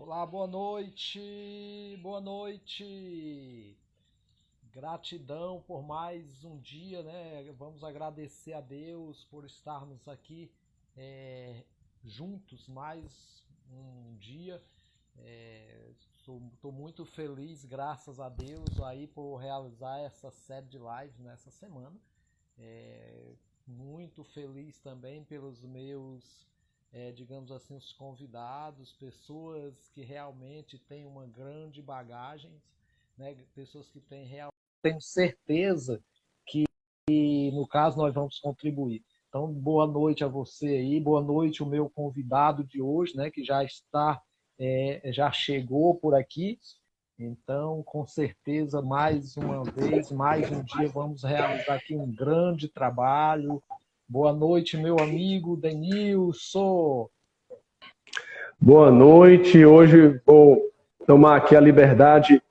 Olá, boa noite, boa noite. Gratidão por mais um dia, né? Vamos agradecer a Deus por estarmos aqui é, juntos mais um dia. Estou muito feliz, graças a Deus, aí por realizar essa série de lives nessa semana. É, Muito feliz também pelos meus, digamos assim, os convidados, pessoas que realmente têm uma grande bagagem, né? Pessoas que têm realmente, tenho certeza que no caso nós vamos contribuir. Então, boa noite a você aí, boa noite o meu convidado de hoje, né, que já está, já chegou por aqui. Então, com certeza, mais uma vez, mais um dia, vamos realizar aqui um grande trabalho. Boa noite, meu amigo Denilson. Boa noite. Hoje vou tomar aqui a liberdade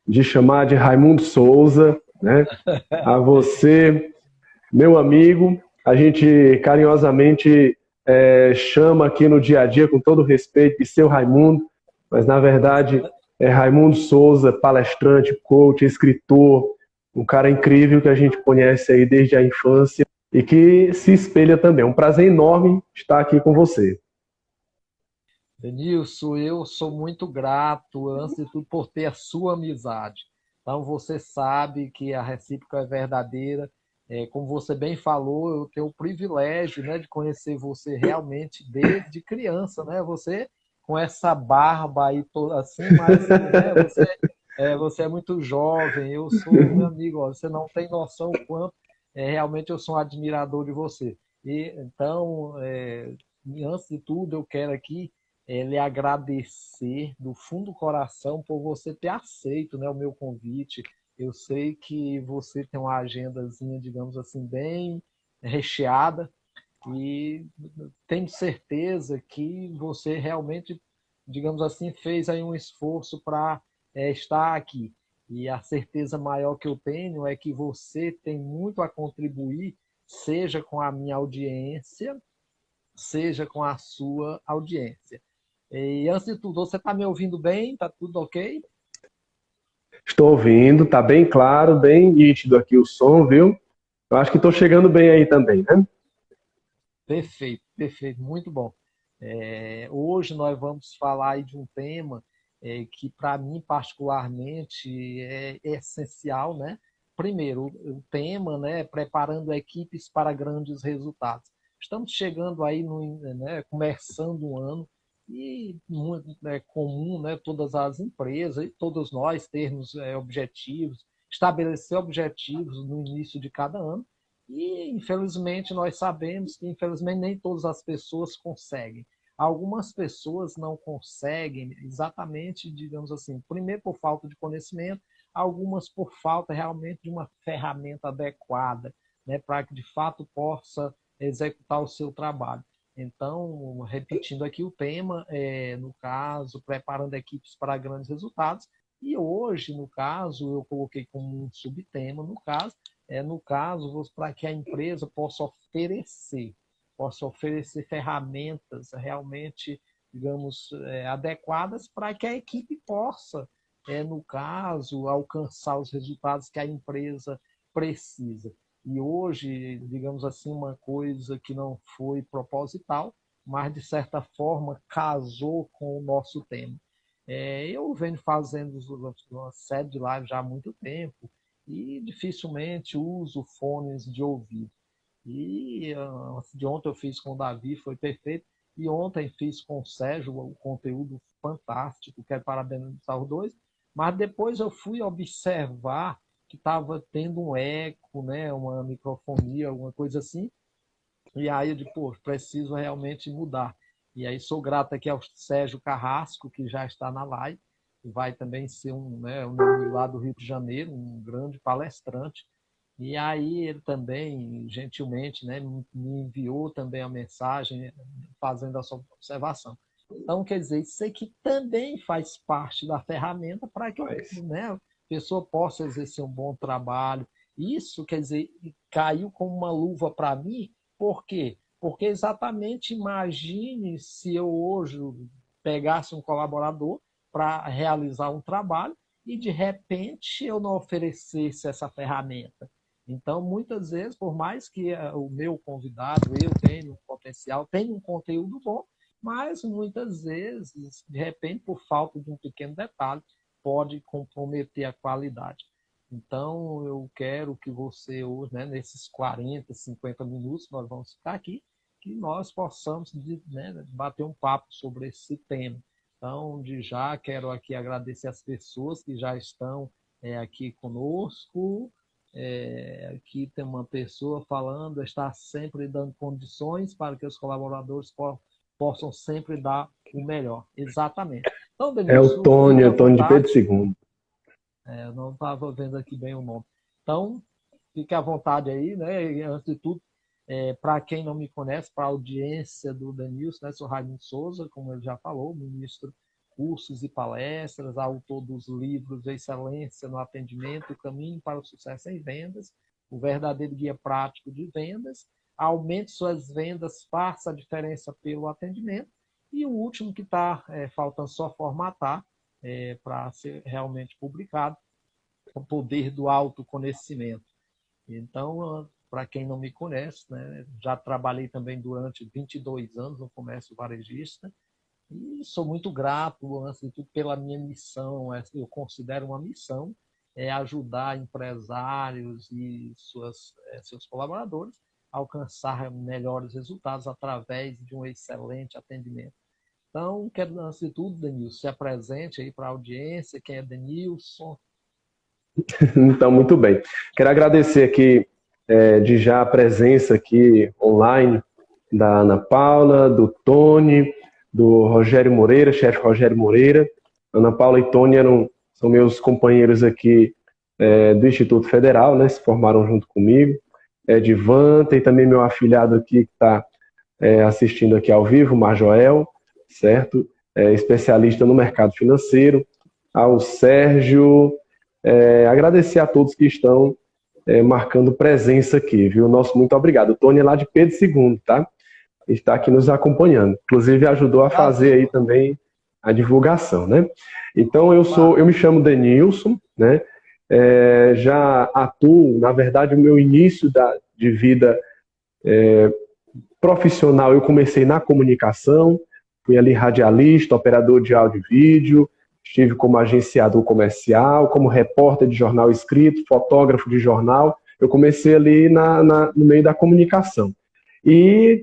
de chamar de Raimundo Souza, né? A você, meu amigo, a gente carinhosamente chama aqui no dia a dia, com todo respeito, de seu Raimundo, mas na verdade é Raimundo Souza, palestrante, coach, escritor, um cara incrível que a gente conhece aí desde a infância e que se espelha também. Um prazer enorme estar aqui com você. Denilson, eu sou muito grato, antes de tudo, por ter a sua amizade. Então, você sabe que a recíproca é verdadeira. Como você bem falou, eu tenho o privilégio, né, de conhecer você realmente desde criança, né? Você com essa barba aí toda assim, mas, né, você é muito jovem. Eu sou meu amigo, ó, você não tem noção o quanto realmente eu sou um admirador de você. E então, antes de tudo, eu quero aqui lhe agradecer do fundo do coração por você ter aceito, né, o meu convite. Eu sei que você tem uma agendazinha, digamos assim, bem recheada e tenho certeza que você realmente, digamos assim, fez aí um esforço para estar aqui. E a certeza maior que eu tenho é que você tem muito a contribuir, seja com a minha audiência, seja com a sua audiência. E antes de tudo, você está me ouvindo bem? Está tudo ok? Estou ouvindo, tá bem claro, bem nítido aqui o som, viu? Eu acho que estou chegando bem aí também, né? Perfeito, perfeito, muito bom. Hoje nós vamos falar aí de um tema que, para mim, particularmente, é essencial, né? Primeiro, o tema, né, preparando equipes para grandes resultados. Estamos chegando aí, né, começando um ano, e muito é comum, né, todas as empresas e todos nós termos objetivos, estabelecer objetivos no início de cada ano, e, infelizmente, nós sabemos que, infelizmente, nem todas as pessoas conseguem. Algumas pessoas não conseguem exatamente, digamos assim, primeiro por falta de conhecimento, algumas por falta realmente de uma ferramenta adequada, né, para que de fato possa executar o seu trabalho. Então, repetindo aqui o tema, no caso, preparando equipes para grandes resultados, e hoje, no caso, eu coloquei como um subtema, no caso, para que a empresa possa oferecer ferramentas realmente, digamos, adequadas para que a equipe possa, no caso, alcançar os resultados que a empresa precisa. E hoje, digamos assim, uma coisa que não foi proposital, mas de certa forma casou com o nosso tema. Eu venho fazendo uma série de lives já há muito tempo, e dificilmente uso fones de ouvido. E de ontem eu fiz com o Davi, foi perfeito. E ontem fiz com o Sérgio, um conteúdo fantástico, quero parabenizar os dois. Mas depois eu fui observar que estava tendo um eco, né, uma microfonia, alguma coisa assim. E aí eu digo, pô, preciso realmente mudar. E aí sou grato aqui ao Sérgio Carrasco, que já está na live, que vai também ser um meu amigo lá do Rio de Janeiro, um grande palestrante. E aí ele também, gentilmente, né, me enviou também a mensagem fazendo a sua observação. Então, quer dizer, isso aqui também faz parte da ferramenta para que Mas, a pessoa possa exercer um bom trabalho. Isso, quer dizer, caiu como uma luva para mim. Por quê? Porque exatamente imagine se eu hoje pegasse um colaborador para realizar um trabalho e, de repente, eu não oferecesse essa ferramenta. Então, muitas vezes, por mais que o meu convidado, eu tenha um potencial, tenha um conteúdo bom, mas muitas vezes, de repente, por falta de um pequeno detalhe, pode comprometer a qualidade. Então, eu quero que você hoje, né, nesses 40, 50 minutos, nós vamos ficar aqui, que nós possamos, né, bater um papo sobre esse tema. Então, de já, quero aqui agradecer as pessoas que já estão aqui conosco. Aqui tem uma pessoa falando, está sempre dando condições para que os colaboradores possam sempre dar o melhor. Exatamente. Então, É o Tony de Pedro II. Eu não estava vendo aqui bem o nome. Então, fique à vontade aí, né? E, antes de tudo, para quem não me conhece, para a audiência do Denilson, né? Sou Raimundo Souza, como ele já falou, ministro cursos e palestras, autor dos livros Excelência no Atendimento, O Caminho para o Sucesso em Vendas, o verdadeiro guia prático de vendas, aumente suas vendas, faça a diferença pelo atendimento, e o último que está faltando só formatar, para ser realmente publicado, o poder do autoconhecimento. Então, para quem não me conhece, né, já trabalhei também durante 22 anos no comércio varejista e sou muito grato, antes de tudo, pela minha missão. Eu considero uma missão ajudar empresários e seus colaboradores a alcançar melhores resultados através de um excelente atendimento. Então, quero, antes de tudo, Denilson, se apresente aí para a audiência. Quem é Denilson? Então, muito bem. Quero agradecer aqui, de já a presença aqui online da Ana Paula, do Tony, do Rogério Moreira, chefe Rogério Moreira. Ana Paula e Tony são meus companheiros aqui do Instituto Federal, né? Se formaram junto comigo. Edvanta e também meu afilhado aqui que está assistindo aqui ao vivo, Marjoel, certo? Especialista no mercado financeiro. Ao Sérgio, agradecer a todos que estão marcando presença aqui, viu? Nosso muito obrigado. O Tony é lá de Pedro II, tá? Está aqui nos acompanhando. Inclusive ajudou a fazer aí também a divulgação, né? Então eu me chamo Denilson, né? Já atuo, na verdade, o meu início de vida profissional, eu comecei na comunicação, fui ali radialista, operador de áudio e vídeo, estive como agenciador comercial, como repórter de jornal escrito, fotógrafo de jornal. Eu comecei ali no meio da comunicação. E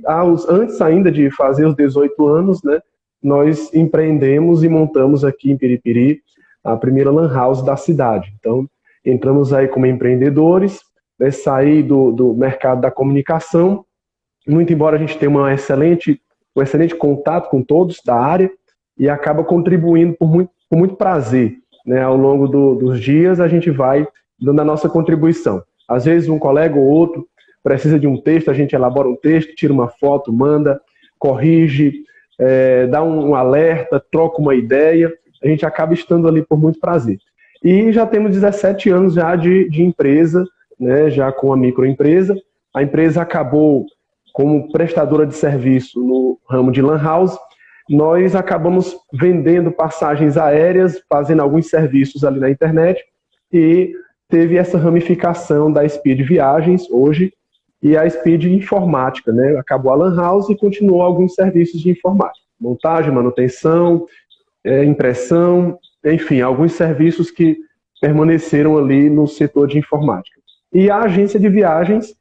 antes ainda de fazer os 18 anos, né, nós empreendemos e montamos aqui em Piripiri a primeira lan house da cidade. Então, entramos aí como empreendedores, né, saí do mercado da comunicação, muito embora a gente tenha um excelente contato com todos da área, e acaba contribuindo com muito prazer, né? Ao longo dos dias a gente vai dando a nossa contribuição. Às vezes um colega ou outro precisa de um texto, a gente elabora um texto, tira uma foto, manda, corrige, dá um alerta, troca uma ideia, a gente acaba estando ali por muito prazer. E já temos 17 anos já de empresa, né? Já com a microempresa. A empresa acabou como prestadora de serviço no ramo de lan house. Nós acabamos vendendo passagens aéreas, fazendo alguns serviços ali na internet, e teve essa ramificação da Speed Viagens hoje e a Speed Informática, né? Acabou a lan house e continuou alguns serviços de informática, montagem, manutenção, impressão, enfim, alguns serviços que permaneceram ali no setor de informática. E a agência de viagens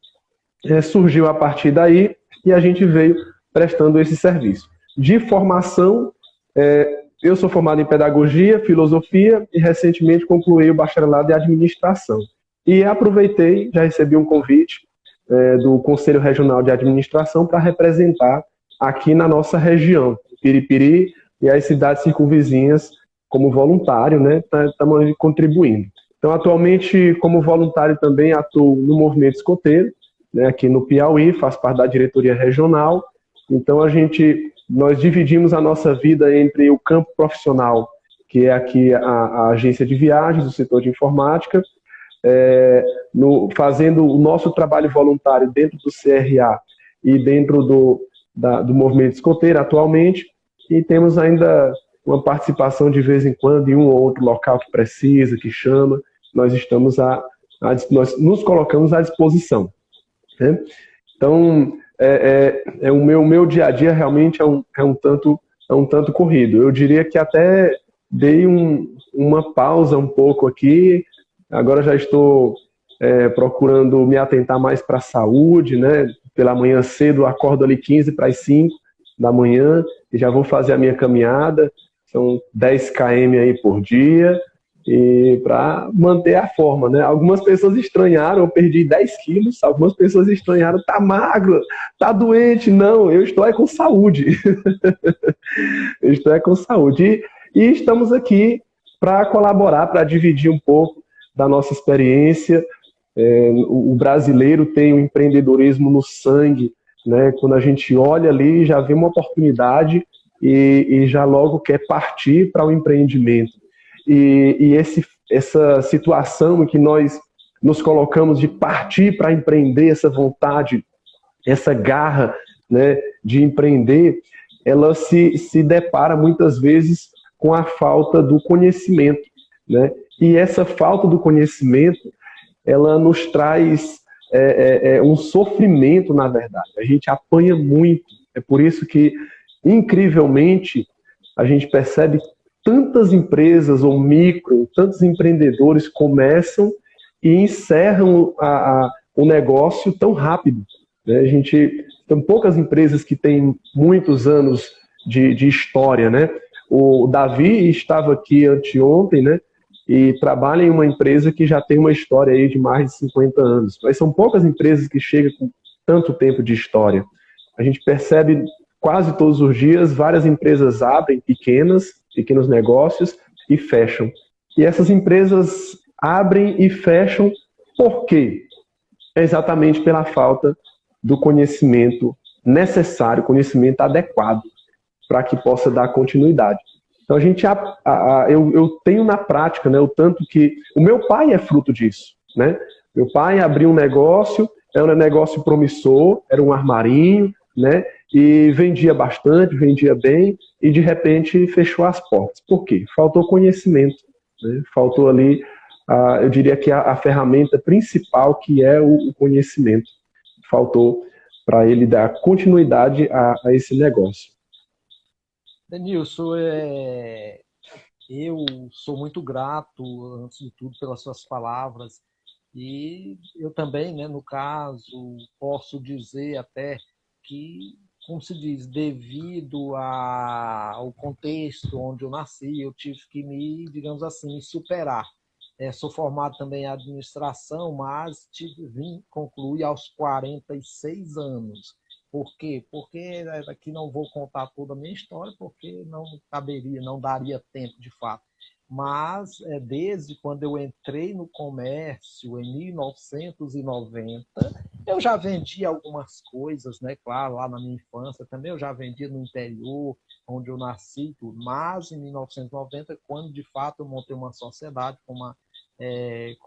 surgiu a partir daí e a gente veio prestando esse serviço. De formação, eu sou formado em Pedagogia, Filosofia e recentemente concluí o bacharelado em Administração. E aproveitei, já recebi um convite do Conselho Regional de Administração para representar aqui na nossa região, Piripiri e as cidades circunvizinhas, como voluntário, né? Estamos contribuindo. Então, atualmente, como voluntário também atuo no Movimento Escoteiro, né, aqui no Piauí, faço parte da diretoria regional. Então, nós dividimos a nossa vida entre o campo profissional, que é aqui a agência de viagens, o setor de informática, fazendo o nosso trabalho voluntário dentro do CRA e dentro do movimento escoteiro atualmente, e temos ainda uma participação de vez em quando em um ou outro local que precisa, que chama, nós estamos nós nos colocamos à disposição, né? Então, o meu dia a dia realmente é um tanto corrido. Eu diria que até dei uma pausa um pouco aqui, agora já estou procurando me atentar mais para a saúde, né? Pela manhã cedo, acordo ali 15 para as 5 da manhã e já vou fazer a minha caminhada, são 10 km aí por dia, e para manter a forma, né? Algumas pessoas estranharam, eu perdi 10 quilos, algumas pessoas estranharam, tá magro, tá doente. Não, eu estou com saúde. Eu estou com saúde. E estamos aqui para colaborar, para dividir um pouco da nossa experiência. O brasileiro tem o empreendedorismo no sangue, né? Quando a gente olha ali, já vê uma oportunidade e já logo quer partir para o empreendimento. E essa situação em que nós nos colocamos de partir para empreender, essa vontade, essa garra, né, de empreender, ela se depara muitas vezes com a falta do conhecimento, né? E essa falta do conhecimento, ela nos traz um sofrimento, na verdade. A gente apanha muito. É por isso que, incrivelmente, a gente percebe tantas empresas ou tantos empreendedores começam e encerram o negócio tão rápido, né? Tem poucas empresas que têm muitos anos de história, né? O Davi estava aqui anteontem, né? E trabalha em uma empresa que já tem uma história aí de mais de 50 anos. Mas são poucas empresas que chegam com tanto tempo de história. A gente percebe quase todos os dias várias empresas abrem pequenos negócios e fecham. E essas empresas abrem e fecham por quê? É exatamente pela falta do conhecimento necessário, conhecimento adequado para que possa dar continuidade. Então eu tenho na prática, né, o tanto que o meu pai é fruto disso, né? Meu pai abriu um negócio, era um negócio promissor, era um armarinho, né? E vendia bastante, vendia bem, e de repente fechou as portas. Por quê? Faltou conhecimento, né? Faltou ali, eu diria que a ferramenta principal, que é o conhecimento. Faltou para ele dar continuidade a esse negócio. Denilson, eu sou muito grato, antes de tudo, pelas suas palavras. E eu também, né, no caso, posso dizer até que, como se diz, devido ao contexto onde eu nasci, eu tive que digamos assim, me superar. Sou formado também em administração, mas vim concluir aos 46 anos. Por quê? Porque aqui não vou contar toda a minha história, porque não caberia, não daria tempo de fato. Mas desde quando eu entrei no comércio em 1990, eu já vendia algumas coisas, né? Claro, lá na minha infância também eu já vendia no interior, onde eu nasci, mas em 1990, quando de fato eu montei uma sociedade com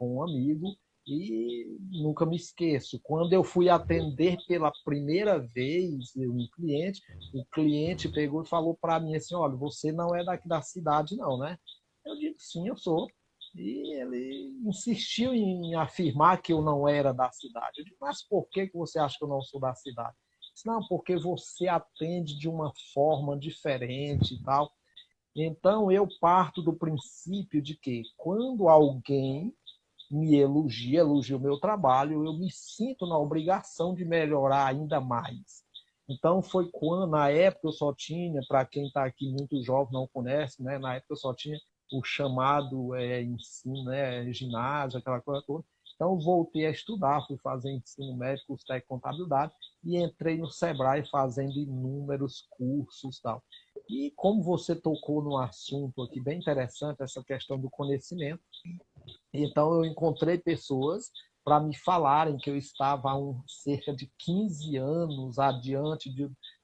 um amigo, e nunca me esqueço, quando eu fui atender pela primeira vez um cliente, o cliente pegou e falou para mim assim: olha, você não é daqui da cidade não, né? Eu digo: sim, eu sou. E ele insistiu em afirmar que eu não era da cidade. Eu digo: mas por que você acha que eu não sou da cidade? Ele disse: não, porque você atende de uma forma diferente e tal. Então, eu parto do princípio de que quando alguém me elogia o meu trabalho, eu me sinto na obrigação de melhorar ainda mais. Então, foi quando, na época, eu só tinha, para quem está aqui muito jovem, não conhece, né? Na época eu só tinha o chamado ensino, né? Ginásio, aquela coisa toda. Então, voltei a estudar, fui fazer ensino médio, curso técnico de contabilidade, e entrei no Sebrae fazendo inúmeros cursos e tal. E como você tocou no assunto aqui, bem interessante, essa questão do conhecimento, então eu encontrei pessoas para me falarem que eu estava há cerca de 15 anos adiante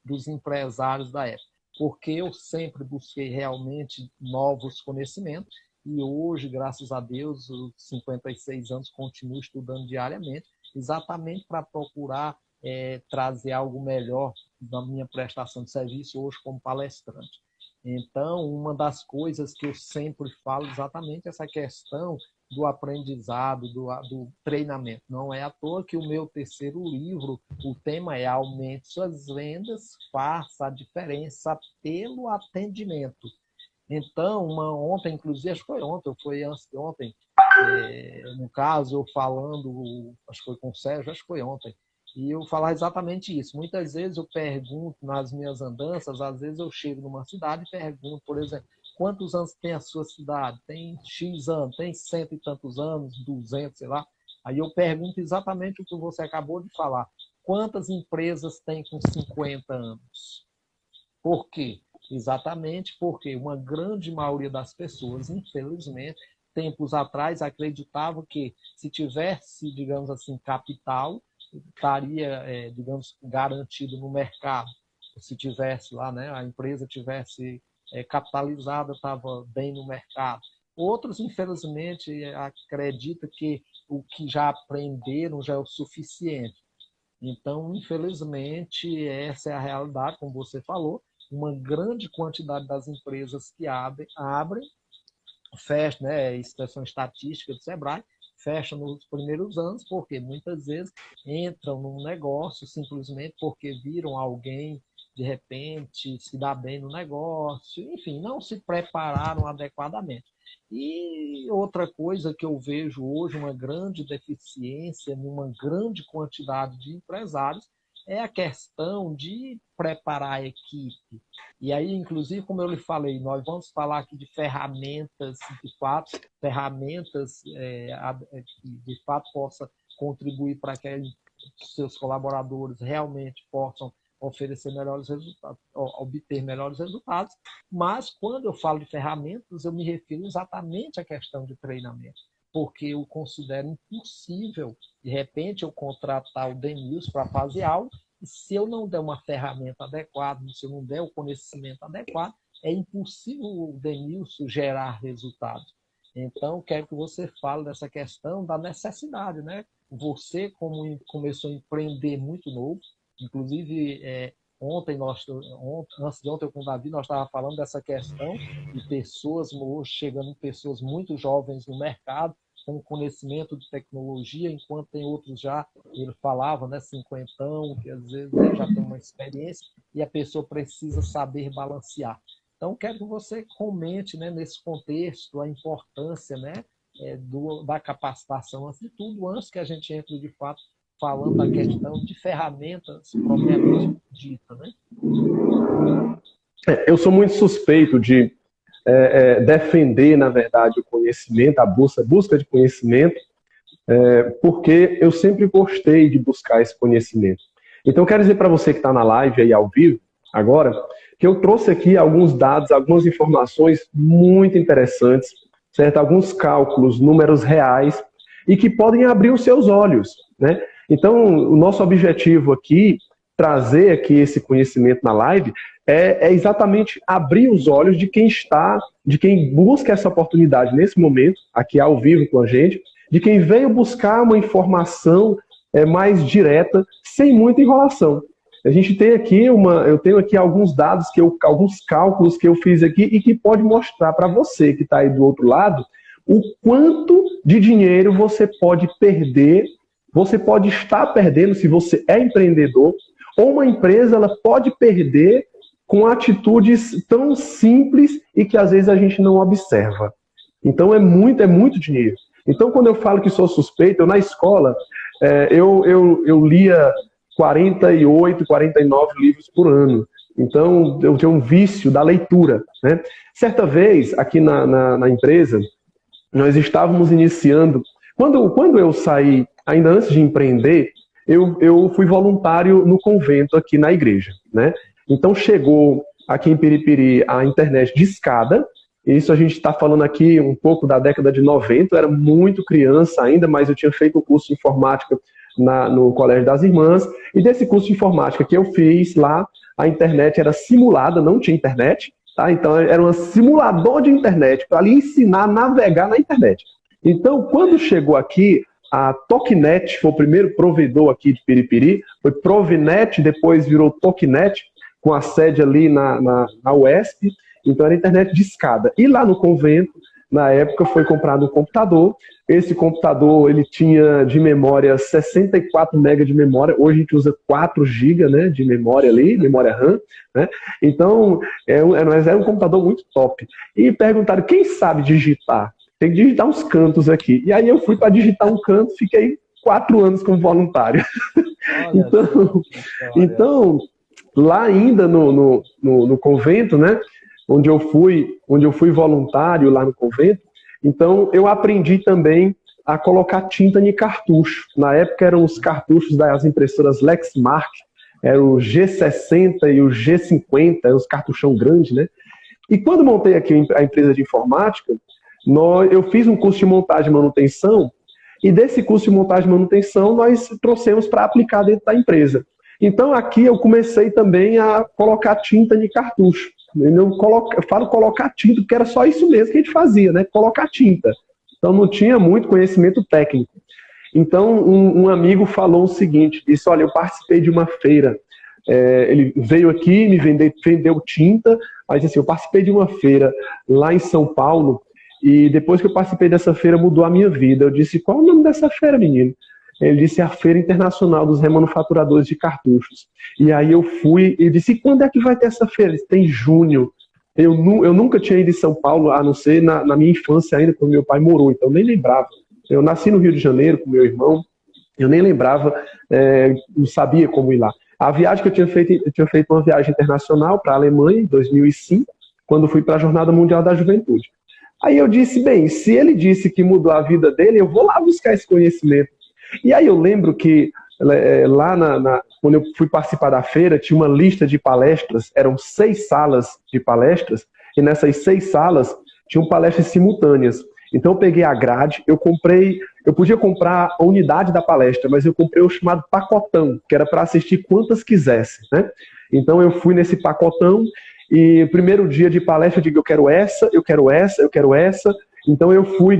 dos empresários da época, porque eu sempre busquei realmente novos conhecimentos e hoje, graças a Deus, os 56 anos, continuo estudando diariamente, exatamente para procurar trazer algo melhor na minha prestação de serviço hoje como palestrante. Então, uma das coisas que eu sempre falo exatamente essa questão do aprendizado, do treinamento. Não é à toa que o meu terceiro livro, o tema é Aumente suas vendas, faça a diferença pelo atendimento. Então, ontem, inclusive, acho que foi ontem, ou foi antes de ontem, no caso, eu falando, acho que foi com o Sérgio, acho que foi ontem, e eu falar exatamente isso. Muitas vezes eu pergunto nas minhas andanças, às vezes eu chego numa cidade e pergunto, por exemplo, quantos anos tem a sua cidade? Tem X anos, tem cento e tantos anos, 200, sei lá. Aí eu pergunto exatamente o que você acabou de falar. Quantas empresas tem com 50 anos? Por quê? Exatamente porque uma grande maioria das pessoas, infelizmente, tempos atrás acreditavam que se tivesse, digamos assim, capital, estaria, digamos, garantido no mercado. Se tivesse lá, né, a empresa tivesse capitalizada, estava bem no mercado. Outros, infelizmente, acreditam que o que já aprenderam já é o suficiente. Então, infelizmente, essa é a realidade, como você falou, uma grande quantidade das empresas que abrem fecham, né, inspeção estatística do Sebrae, fecham nos primeiros anos, porque muitas vezes entram num negócio simplesmente porque viram alguém, de repente, se dá bem no negócio, enfim, não se prepararam adequadamente. E outra coisa que eu vejo hoje, uma grande deficiência numa grande quantidade de empresários, é a questão de preparar a equipe. E aí, inclusive, como eu lhe falei, nós vamos falar aqui de ferramentas, de fato, ferramentas que de fato possa contribuir para que seus colaboradores realmente possam oferecer melhores resultados, obter melhores resultados. Mas, quando eu falo de ferramentas, eu me refiro exatamente à questão de treinamento, porque eu considero impossível, de repente, eu contratar o Denilson para fazer algo, e se eu não der uma ferramenta adequada, se eu não der o conhecimento adequado, é impossível o Denilson gerar resultados. Então, quero que você fale dessa questão da necessidade, né? Você, como começou a empreender muito novo, inclusive, antes de ontem, com o Davi, nós estávamos falando dessa questão de pessoas, chegando pessoas muito jovens no mercado, com conhecimento de tecnologia, enquanto tem outros já, ele falava, né, cinquentão, que às vezes já tem uma experiência, e a pessoa precisa saber balancear. Então, quero que você comente, né, nesse contexto, a importância, né, da capacitação, antes de tudo, antes que a gente entre, de fato, falando da questão de ferramentas propriamente dita, né? Eu sou muito suspeito de defender, na verdade, o conhecimento, a busca de conhecimento, porque eu sempre gostei de buscar esse conhecimento. Então, eu quero dizer para você que está na live aí ao vivo, agora, que eu trouxe aqui alguns dados, algumas informações muito interessantes, certo? Alguns cálculos, números reais, e que podem abrir os seus olhos, né? Então, o nosso objetivo aqui, trazer aqui esse conhecimento na live, é exatamente abrir os olhos de quem busca essa oportunidade nesse momento, aqui ao vivo com a gente, de quem veio buscar uma informação mais direta, sem muita enrolação. A gente tem aqui eu tenho aqui alguns dados, alguns cálculos que eu fiz aqui e que pode mostrar para você que está aí do outro lado o quanto de dinheiro você pode perder, você pode estar perdendo se você é empreendedor, ou uma empresa ela pode perder com atitudes tão simples e que às vezes a gente não observa. Então é muito dinheiro. Então quando eu falo que sou suspeito, na escola eu lia 48, 49 livros por ano. Então eu tinha um vício da leitura, né? Certa vez, aqui na empresa, nós estávamos iniciando. Quando eu saí, ainda antes de empreender, eu fui voluntário no convento aqui na igreja, né? Então chegou aqui em Piripiri a internet de escada. Isso a gente está falando aqui um pouco da década de 90, eu era muito criança ainda, mas eu tinha feito o curso de informática no Colégio das Irmãs, e desse curso de informática que eu fiz lá, a internet era simulada, não tinha internet, tá? Então era um simulador de internet, para lhe ensinar a navegar na internet. Então, quando chegou aqui, a Toknet foi o primeiro provedor aqui de Piripiri, foi Provinet, depois virou Toknet, com a sede ali na UESP, Então era internet de escada. E lá no convento, na época, foi comprado um computador. Esse computador, ele tinha de memória 64 MB de memória. Hoje a gente usa 4 GB, né, de memória ali, memória RAM, né? Então, mas era um computador muito top. E perguntaram, quem sabe digitar? Tem que digitar uns cantos aqui. E aí eu fui para digitar um canto, fiquei 4 anos como voluntário. Então, lá ainda no convento, né, onde eu fui voluntário lá no convento, então eu aprendi também a colocar tinta em cartucho. Na época eram os cartuchos das impressoras Lexmark, era o G60 e o G50, eram os cartuchão grandes, né? E quando montei aqui a empresa de informática, eu fiz um curso de montagem e manutenção, e desse curso de montagem e manutenção nós trouxemos para aplicar dentro da empresa. Então aqui eu comecei também a colocar tinta em cartucho. Eu falo colocar tinta, porque era só isso mesmo que a gente fazia, né? Colocar tinta. Então não tinha muito conhecimento técnico. Então um amigo falou o seguinte, disse, olha, eu participei de uma feira, ele veio aqui, me vendeu tinta, mas assim, eu participei de uma feira lá em São Paulo, e depois que eu participei dessa feira mudou a minha vida. Eu disse, qual é o nome dessa feira, menino? Ele disse, a Feira Internacional dos Remanufaturadores de Cartuchos. E aí eu fui e disse, quando é que vai ter essa feira? Ele disse, tem em junho. Eu nunca tinha ido em São Paulo, a não ser na minha infância ainda, quando meu pai morou, então eu nem lembrava. Eu nasci no Rio de Janeiro com meu irmão, eu nem lembrava, não sabia como ir lá. A viagem que eu tinha feito uma viagem internacional para a Alemanha em 2005, quando fui para a Jornada Mundial da Juventude. Aí eu disse, bem, se ele disse que mudou a vida dele, eu vou lá buscar esse conhecimento. E aí eu lembro que lá quando eu fui participar da feira, tinha uma lista de palestras, eram 6 salas de palestras, e nessas 6 salas tinham palestras simultâneas. Então eu peguei a grade, eu podia comprar a unidade da palestra, mas eu comprei o chamado pacotão, que era para assistir quantas quisesse, né? Então eu fui nesse pacotão, e o primeiro dia de palestra eu digo, eu quero essa, eu quero essa, eu quero essa. Então eu fui,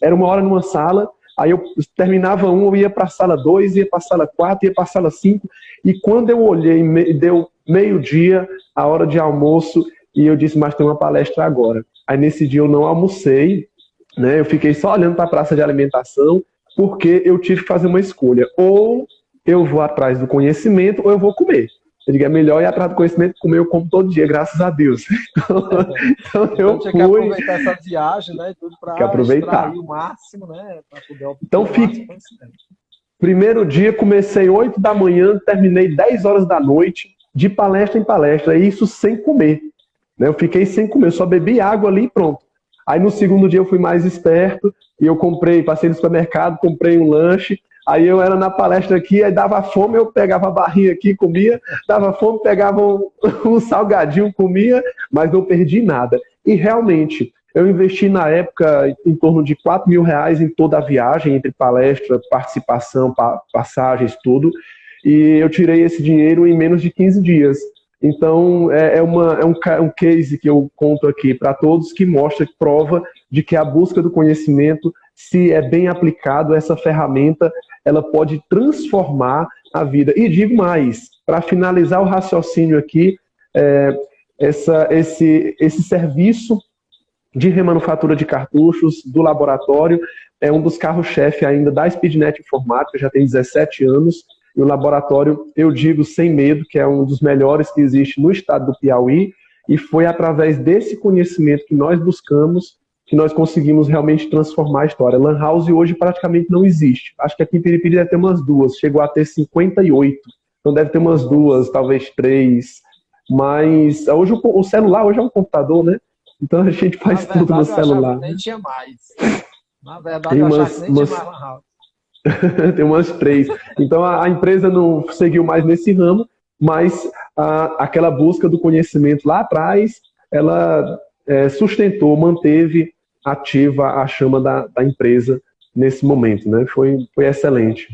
era 1 hora numa sala, aí eu terminava eu ia para a sala 2, ia para a sala 4, ia para a sala 5, e quando eu olhei, deu meio-dia, a hora de almoço, e eu disse, mas tem uma palestra agora. Aí nesse dia eu não almocei, né? Eu fiquei só olhando para a praça de alimentação, porque eu tive que fazer uma escolha. Ou eu vou atrás do conhecimento, ou eu vou comer. Eu digo, é melhor ir atrás do conhecimento, comer eu como todo dia, graças a Deus. Então eu tinha que aproveitar essa viagem, né? Tudo para extrair o máximo, né? Para poder obter então, o máximo conhecimento. Primeiro dia, comecei 8 da manhã, terminei 10 horas da noite, de palestra em palestra, e isso sem comer. Né? Eu fiquei sem comer, eu só bebi água ali e pronto. Aí no segundo dia eu fui mais esperto, e eu passei no supermercado, comprei um lanche. Aí eu era na palestra aqui, aí dava fome, eu pegava a barrinha aqui, comia, dava fome, pegava um salgadinho, comia, mas não perdi nada. E realmente, eu investi na época em torno de R$ 4.000 em toda a viagem, entre palestra, participação, passagens, tudo, e eu tirei esse dinheiro em menos de 15 dias. Então, um case que eu conto aqui para todos, que mostra, que prova de que a busca do conhecimento, se é bem aplicado, essa ferramenta, ela pode transformar a vida. E digo mais, para finalizar o raciocínio aqui, esse serviço de remanufatura de cartuchos do laboratório é um dos carros-chefe ainda da Speednet Informática, já tem 17 anos, e o laboratório, eu digo sem medo, que é um dos melhores que existe no estado do Piauí, e foi através desse conhecimento que nós buscamos que nós conseguimos realmente transformar a história. Lan House hoje praticamente não existe. Acho que aqui em Piripiri deve ter umas 2, chegou a ter 58. Então deve ter umas 2, talvez 3. Mas hoje o celular hoje é um computador, né? Então a gente faz tudo no celular. Nem tinha mais. Na verdade, eu achava que nem tinha mais Lan House. Tem umas 3. Então a empresa não seguiu mais nesse ramo, mas aquela busca do conhecimento lá atrás, ela sustentou, manteve ativa a chama da empresa nesse momento, né? Foi excelente.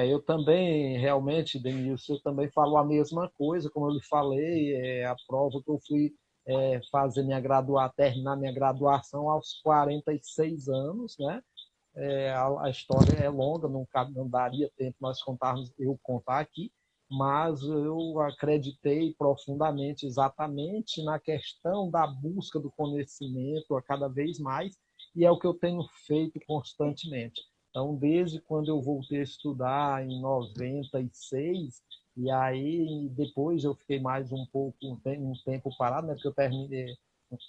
Eu também, realmente, Denilson, eu também falo a mesma coisa, como eu lhe falei, a prova que eu fui terminar minha graduação aos 46 anos, né? A história é longa, não daria tempo nós eu contar aqui. mas eu acreditei profundamente, exatamente na questão da busca do conhecimento a cada vez mais, e é o que eu tenho feito constantemente. Então, desde quando eu voltei a estudar em 96, e aí depois eu fiquei mais um pouco, um tempo parado, né, porque eu terminei,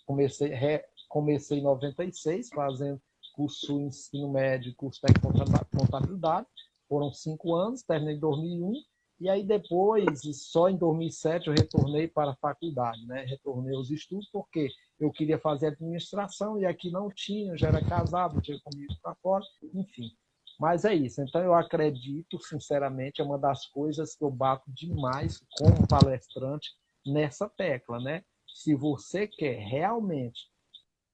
comecei em 96, fazendo curso ensino médio, curso técnico de contabilidade, foram 5 anos, terminei em 2001, e aí depois, só em 2007, eu retornei para a faculdade, né? Retornei aos estudos porque eu queria fazer administração e aqui não tinha, já era casado, não tinha comigo para fora, enfim. Mas é isso. Então, eu acredito, sinceramente, é uma das coisas que eu bato demais como palestrante nessa tecla, né? Se você quer realmente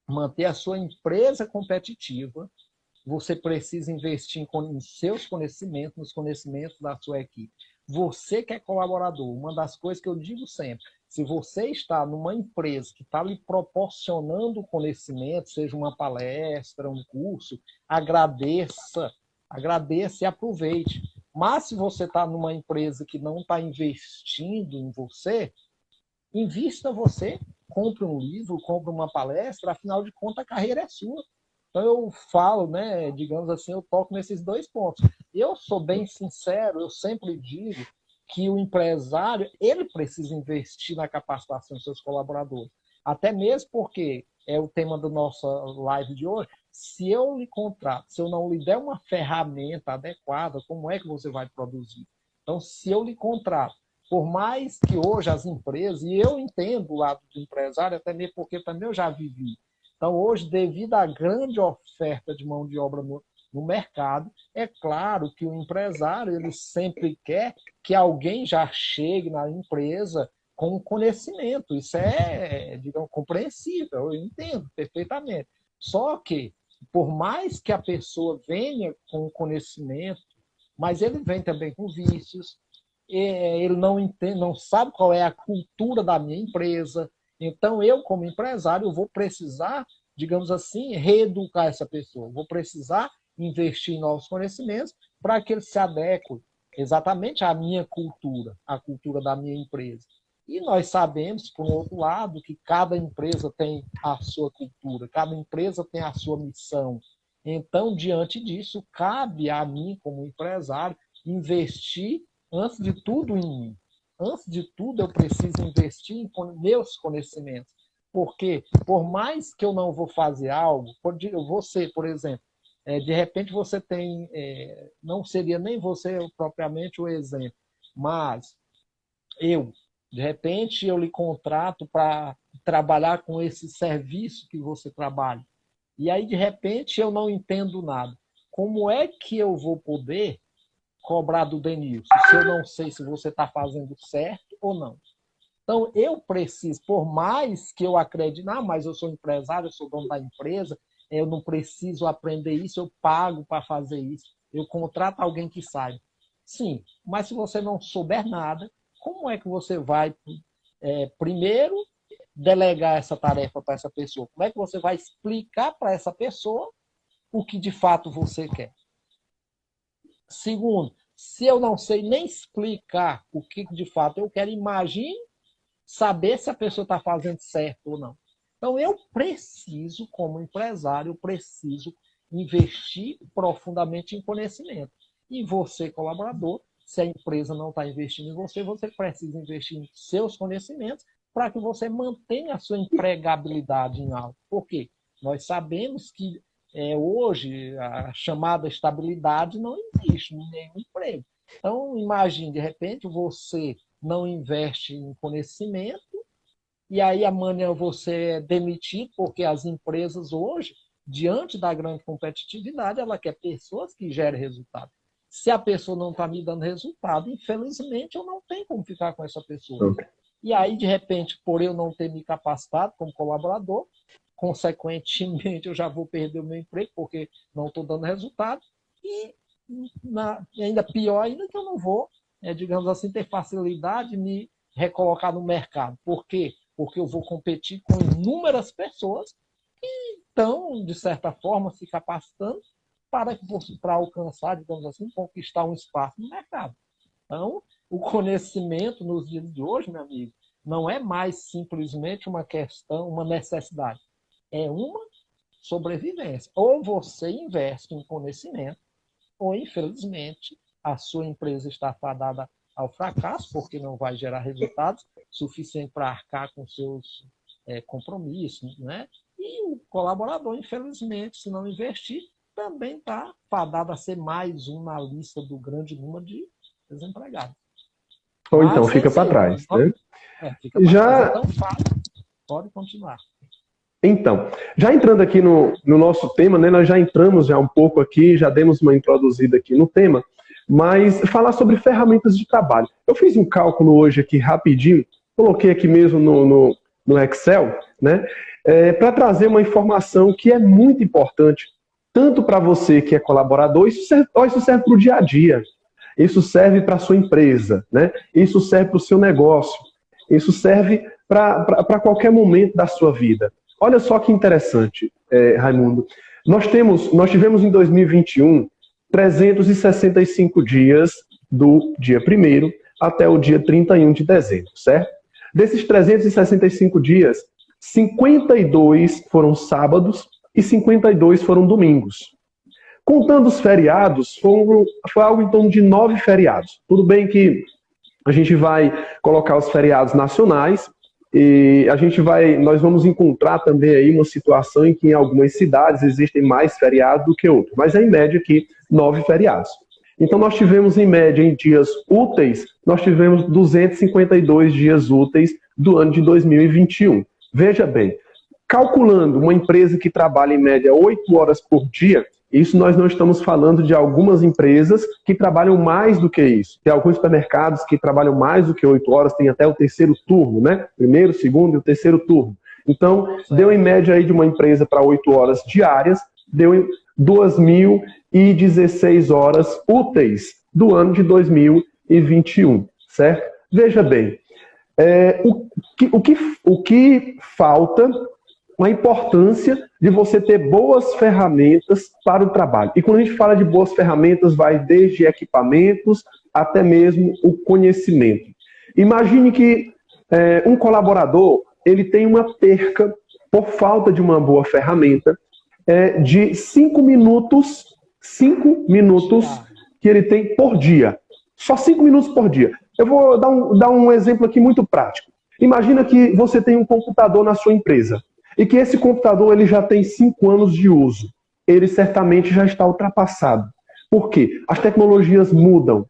manter a sua empresa competitiva, você precisa investir em seus conhecimentos, nos conhecimentos da sua equipe. Você que é colaborador, uma das coisas que eu digo sempre, se você está numa empresa que está lhe proporcionando conhecimento, seja uma palestra, um curso, agradeça, agradeça e aproveite. Mas se você está numa empresa que não está investindo em você, invista você, compre um livro, compre uma palestra, afinal de contas a carreira é sua. Então eu falo, né, digamos assim, eu toco nesses dois pontos. Eu sou bem sincero, eu sempre digo que o empresário, ele precisa investir na capacitação dos seus colaboradores. Até mesmo porque é o tema da nossa live de hoje, se eu lhe contrato, se eu não lhe der uma ferramenta adequada, como é que você vai produzir? Então, se eu lhe contrato, por mais que hoje as empresas, e eu entendo o lado do empresário, até mesmo porque também eu já vivi. Então, hoje, devido à grande oferta de mão de obra no mercado, é claro que o empresário ele sempre quer que alguém já chegue na empresa com conhecimento. Isso é, digamos, compreensível, eu entendo perfeitamente. Só que, por mais que a pessoa venha com conhecimento, mas ele vem também com vícios, ele não entende, não sabe qual é a cultura da minha empresa. Então, eu, como empresário, vou precisar, digamos assim, reeducar essa pessoa. Vou precisar investir em novos conhecimentos para que ele se adeque exatamente à minha cultura, à cultura da minha empresa. E nós sabemos, por outro lado, que cada empresa tem a sua cultura, cada empresa tem a sua missão. Então, diante disso, cabe a mim, como empresário, investir antes de tudo em mim. Antes de tudo, eu preciso investir em meus conhecimentos. Porque, por mais que eu não vou fazer algo, você, por exemplo, de repente você tem, não seria nem você propriamente o exemplo, mas eu, de repente, eu lhe contrato para trabalhar com esse serviço que você trabalha. E aí, de repente, eu não entendo nada. Como é que eu vou poder cobrar do Denilson se eu não sei se você está fazendo certo ou não? Então, eu preciso, por mais que eu acredite, não, mas eu sou empresário, eu sou dono da empresa, eu não preciso aprender isso, eu pago para fazer isso, eu contrato alguém que saiba. Sim, mas se você não souber nada, como é que você vai, primeiro, delegar essa tarefa para essa pessoa? Como é que você vai explicar para essa pessoa o que de fato você quer? Segundo, se eu não sei nem explicar o que de fato eu quero, imagine saber se a pessoa está fazendo certo ou não. Então, eu preciso, como empresário, eu preciso investir profundamente em conhecimento. E você, colaborador, se a empresa não está investindo em você, você precisa investir em seus conhecimentos para que você mantenha a sua empregabilidade em alta. Por quê? Nós sabemos que hoje a chamada estabilidade não existe em nenhum emprego. Então, imagine, de repente, você não investe em conhecimento, e aí amanhã você é demitido, porque as empresas hoje, diante da grande competitividade, ela quer pessoas que gerem resultado. Se a pessoa não está me dando resultado, infelizmente eu não tenho como ficar com essa pessoa. E aí, de repente, por eu não ter me capacitado como colaborador, consequentemente eu já vou perder o meu emprego, porque não estou dando resultado, e ainda pior ainda que eu não vou, digamos assim, ter facilidade de me recolocar no mercado. Por quê? Porque eu vou competir com inúmeras pessoas que estão, de certa forma, se capacitando para alcançar, digamos assim, conquistar um espaço no mercado. Então, o conhecimento nos dias de hoje, meu amigo, não é mais simplesmente uma questão, uma necessidade. É uma sobrevivência. Ou você investe em conhecimento, ou, infelizmente, a sua empresa está fadada ao fracasso, porque não vai gerar resultados suficientes para arcar com seus compromissos, né? E o colaborador, infelizmente, se não investir, também está fadado a ser mais um na lista do grande número de desempregados. Ou então fica para trás, né? Fica para trás. Então, pode continuar. Então, já entrando aqui no nosso tema, né, nós já entramos já um pouco aqui, já demos uma introduzida aqui no tema, mas falar sobre ferramentas de trabalho. Eu fiz um cálculo hoje aqui rapidinho, coloquei aqui mesmo no Excel, né, para trazer uma informação que é muito importante, tanto para você que é colaborador, isso serve para o dia a dia, isso serve para a sua empresa, né, isso serve para o seu negócio, isso serve para qualquer momento da sua vida. Olha só que interessante, Raimundo. Nós tivemos em 2021 365 dias do dia 1º até o dia 31 de dezembro, certo? Desses 365 dias, 52 foram sábados e 52 foram domingos. Contando os feriados, foi algo em torno de 9 feriados. Tudo bem que a gente vai colocar os feriados nacionais, e nós vamos encontrar também aí uma situação em que em algumas cidades existem mais feriados do que outros, mas é em média aqui 9 feriados. Então nós tivemos em média em dias úteis, nós tivemos 252 dias úteis do ano de 2021. Veja bem, calculando uma empresa que trabalha em média 8 horas por dia, isso nós não estamos falando de algumas empresas que trabalham mais do que isso. Tem alguns supermercados que trabalham mais do que 8 horas, tem até o terceiro turno, né? Primeiro, segundo e o terceiro turno. Então, deu em média aí de uma empresa para 8 horas diárias, deu 2.016 horas úteis do ano de 2021, certo? Veja bem, o que falta, a importância de você ter boas ferramentas para o trabalho. E quando a gente fala de boas ferramentas, vai desde equipamentos até mesmo o conhecimento. Imagine que um colaborador ele tem uma perca por falta de uma boa ferramenta de 5 minutos que ele tem por dia. Só 5 minutos por dia. Eu vou dar um exemplo aqui muito prático. Imagina que você tem um computador na sua empresa. E que esse computador ele já tem 5 anos de uso. Ele certamente já está ultrapassado. Por quê? As tecnologias mudam.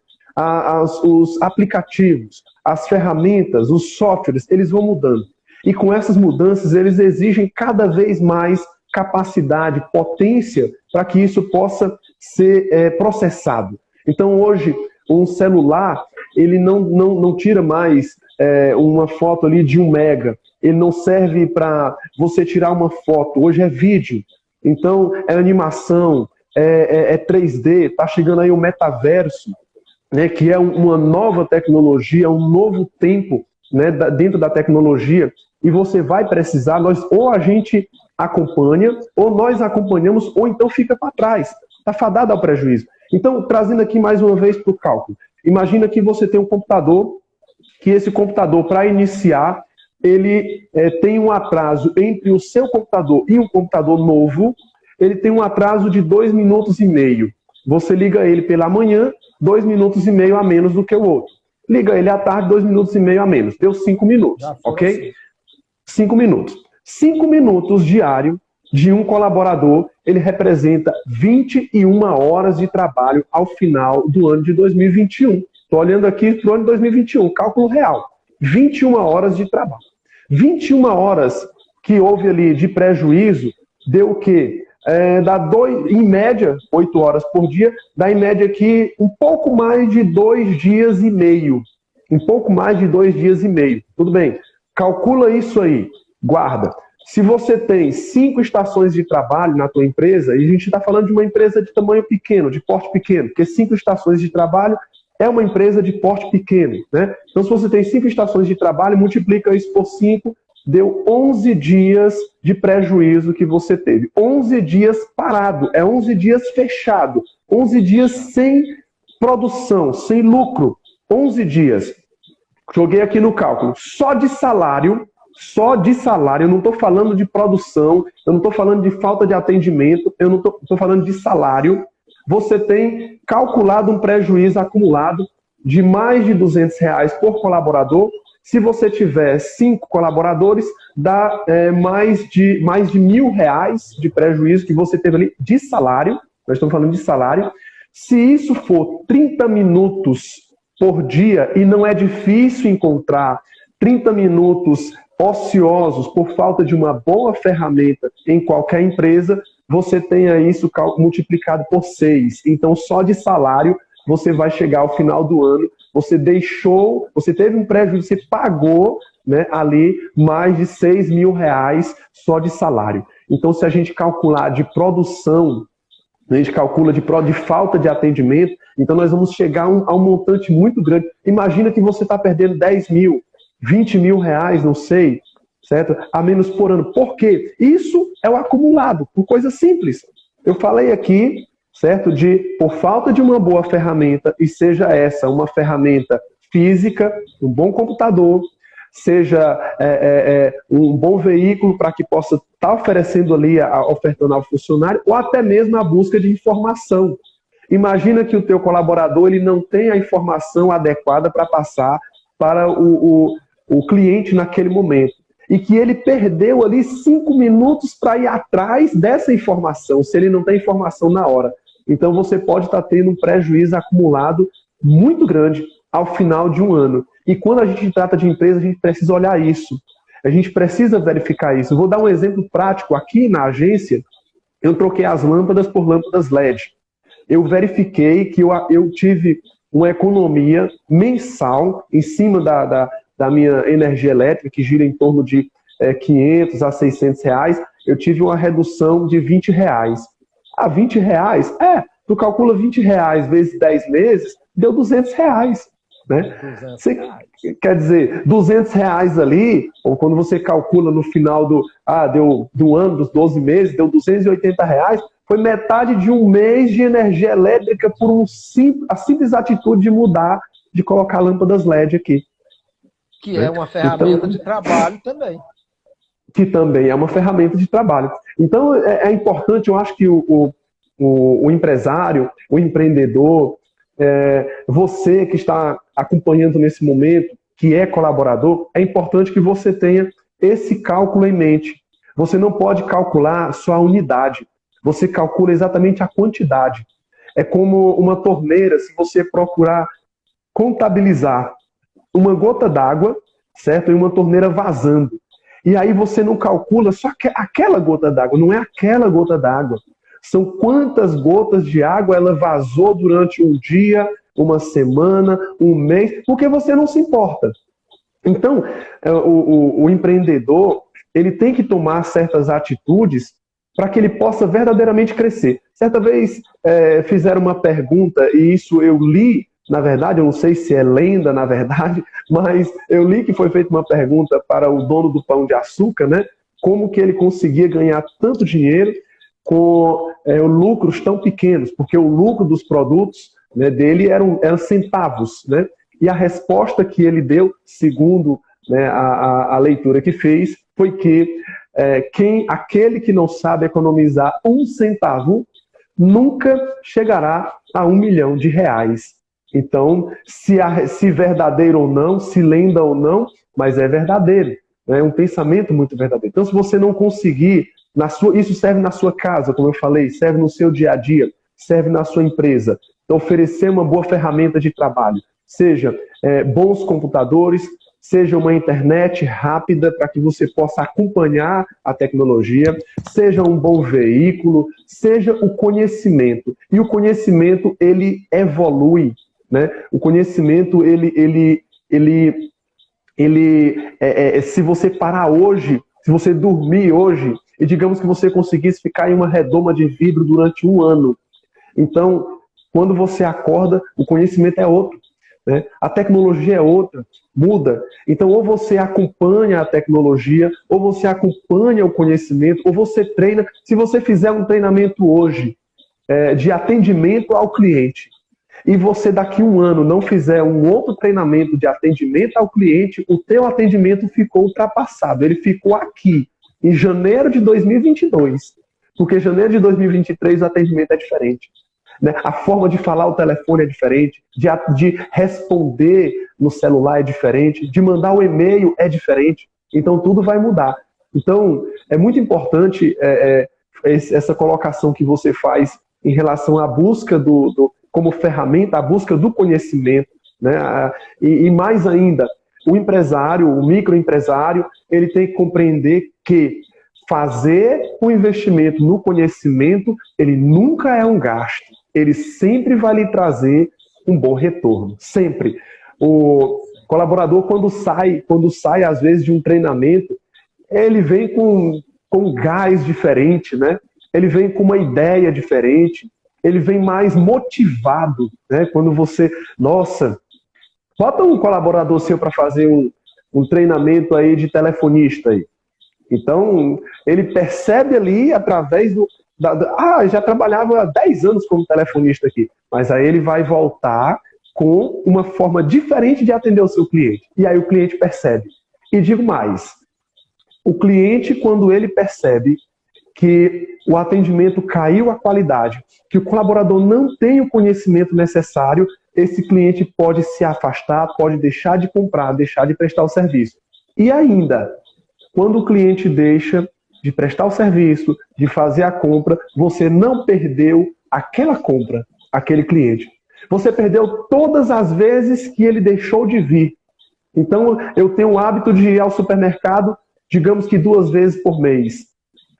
Os aplicativos, as ferramentas, os softwares, eles vão mudando. E com essas mudanças, eles exigem cada vez mais capacidade, potência, para que isso possa ser processado. Então, hoje, um celular, ele não tira mais uma foto ali de 1 mega. Ele não serve para você tirar uma foto. Hoje é vídeo. Então, é animação, é 3D. Está chegando aí o metaverso, né, que é uma nova tecnologia, um novo tempo, né, dentro da tecnologia. E você vai precisar, ou a gente acompanha, ou nós acompanhamos, ou então fica para trás. Está fadado ao prejuízo. Então, trazendo aqui mais uma vez para o cálculo. Imagina que você tem um computador, que esse computador, para iniciar, ele tem um atraso entre o seu computador e um computador novo, ele tem um atraso de 2,5 minutos. Você liga ele pela manhã, 2,5 minutos a menos do que o outro. Liga ele à tarde, 2,5 minutos a menos. Deu 5 minutos, ok? Assim. 5 minutos. 5 minutos diário de um colaborador, ele representa 21 horas de trabalho ao final do ano de 2021. Estou olhando aqui para o ano de 2021, cálculo real. 21 horas de trabalho. 21 horas que houve ali de prejuízo, deu o quê? Dá em média, 8 horas por dia, dá em média aqui um pouco mais de 2 dias e meio. Um pouco mais de 2 dias e meio. Tudo bem? Calcula isso aí. Guarda. Se você tem 5 estações de trabalho na tua empresa, e a gente está falando de uma empresa de tamanho pequeno, de porte pequeno, porque 5 estações de trabalho é uma empresa de porte pequeno, né? Então, se você tem 5 estações de trabalho, multiplica isso por 5, deu 11 dias de prejuízo que você teve. 11 dias parado, 11 dias fechado, 11 dias sem produção, sem lucro. 11 dias. Joguei aqui no cálculo. Só de salário, eu não estou falando de produção, eu não estou falando de falta de atendimento, eu não estou falando de salário. Você tem calculado um prejuízo acumulado de mais de R$ 200 por colaborador. Se você tiver 5 colaboradores, dá mais de R$ 1.000 de prejuízo que você teve ali de salário. Nós estamos falando de salário. Se isso for 30 minutos por dia, e não é difícil encontrar 30 minutos ociosos por falta de uma boa ferramenta em qualquer empresa, você tenha isso multiplicado por 6. Então, só de salário, você vai chegar ao final do ano, você teve um prejuízo, você pagou, né, ali mais de R$ 6.000 só de salário. Então, se a gente calcular de produção, a gente calcula de falta de atendimento, então nós vamos chegar a um montante muito grande. Imagina que você está perdendo 10 mil, 20 mil reais, não sei, certo? A menos por ano. Por quê? Isso é o acumulado, por coisa simples. Eu falei aqui, certo, por falta de uma boa ferramenta, e seja essa uma ferramenta física, um bom computador, seja um bom veículo para que possa estar oferecendo ali, ofertando ao funcionário, ou até mesmo a busca de informação. Imagina que o teu colaborador ele não tem a informação adequada para passar para o cliente naquele momento. E que ele perdeu ali 5 minutos para ir atrás dessa informação, se ele não tem informação na hora. Então você pode estar tendo um prejuízo acumulado muito grande ao final de um ano. E quando a gente trata de empresa, a gente precisa olhar isso. A gente precisa verificar isso. Eu vou dar um exemplo prático. Aqui na agência, eu troquei as lâmpadas por lâmpadas LED. Eu verifiquei que eu tive uma economia mensal em cima da minha energia elétrica, que gira em torno de R$ 500 a R$ 600. Eu tive uma redução de R$ 20. Ah, R$ 20? Tu calcula R$ 20 vezes 10 meses, deu R$ 200. Né? Quer dizer, R$ 200 ali, ou quando você calcula no final do ano, dos 12 meses, deu R$ 280, foi metade de um mês de energia elétrica por a simples atitude de mudar, de colocar lâmpadas LED aqui. Que é uma ferramenta de trabalho também. Que também é uma ferramenta de trabalho. Então, é importante, eu acho que o empresário, o empreendedor, você que está acompanhando nesse momento, que é colaborador, é importante que você tenha esse cálculo em mente. Você não pode calcular só a unidade, você calcula exatamente a quantidade. É como uma torneira, se você procurar contabilizar uma gota d'água, certo? E uma torneira vazando. E aí você não calcula só aquela gota d'água, não é aquela gota d'água. São quantas gotas de água ela vazou durante um dia, uma semana, um mês, porque você não se importa. Então, o empreendedor, ele tem que tomar certas atitudes para que ele possa verdadeiramente crescer. Certa vez fizeram uma pergunta, e isso eu li, na verdade, eu não sei se é lenda, na verdade, mas eu li que foi feita uma pergunta para o dono do Pão de Açúcar, né? Como que ele conseguia ganhar tanto dinheiro com lucros tão pequenos, porque o lucro dos produtos, né, dele eram centavos, né? E a resposta que ele deu, segundo, né, a leitura que fez, foi que aquele que não sabe economizar um centavo nunca chegará a R$ 1 milhão. Então, se verdadeiro ou não, se lenda ou não, mas é verdadeiro. É um pensamento muito verdadeiro. Então, se você não conseguir, isso serve na sua casa, como eu falei, serve no seu dia a dia, serve na sua empresa. Então, oferecer uma boa ferramenta de trabalho, seja bons computadores, seja uma internet rápida para que você possa acompanhar a tecnologia, seja um bom veículo, seja o conhecimento. E o conhecimento, ele evolui, né? O conhecimento, se você parar hoje, se você dormir hoje, e digamos que você conseguisse ficar em uma redoma de vidro durante um ano, então, quando você acorda, o conhecimento é outro, né? A tecnologia é outra, muda. Então, ou você acompanha a tecnologia, ou você acompanha o conhecimento, ou você treina. Se você fizer um treinamento hoje de atendimento ao cliente, e você daqui a um ano não fizer um outro treinamento de atendimento ao cliente, o teu atendimento ficou ultrapassado. Ele ficou aqui, em janeiro de 2022. Porque em janeiro de 2023 o atendimento é diferente. Né? A forma de falar o telefone é diferente, de responder no celular é diferente, de mandar o e-mail é diferente. Então tudo vai mudar. Então é muito importante essa colocação que você faz em relação à busca como ferramenta, a busca do conhecimento, né? E mais ainda, o empresário, o microempresário, ele tem que compreender que fazer um investimento no conhecimento, ele nunca é um gasto, ele sempre vai lhe trazer um bom retorno, sempre. O colaborador, quando sai às vezes de um treinamento, ele vem com um gás diferente, né? Ele vem com uma ideia diferente, ele vem mais motivado, né? Quando você, nossa, bota um colaborador seu para fazer um treinamento aí de telefonista aí. Então, ele percebe ali através já trabalhava há 10 anos como telefonista aqui, mas aí ele vai voltar com uma forma diferente de atender o seu cliente. E aí o cliente percebe. E digo mais, o cliente, quando ele percebe que o atendimento caiu a qualidade, que o colaborador não tem o conhecimento necessário, esse cliente pode se afastar, pode deixar de comprar, deixar de prestar o serviço. E ainda, quando o cliente deixa de prestar o serviço, de fazer a compra, você não perdeu aquela compra, aquele cliente. Você perdeu todas as vezes que ele deixou de vir. Então, eu tenho o hábito de ir ao supermercado, digamos que 2 vezes por mês.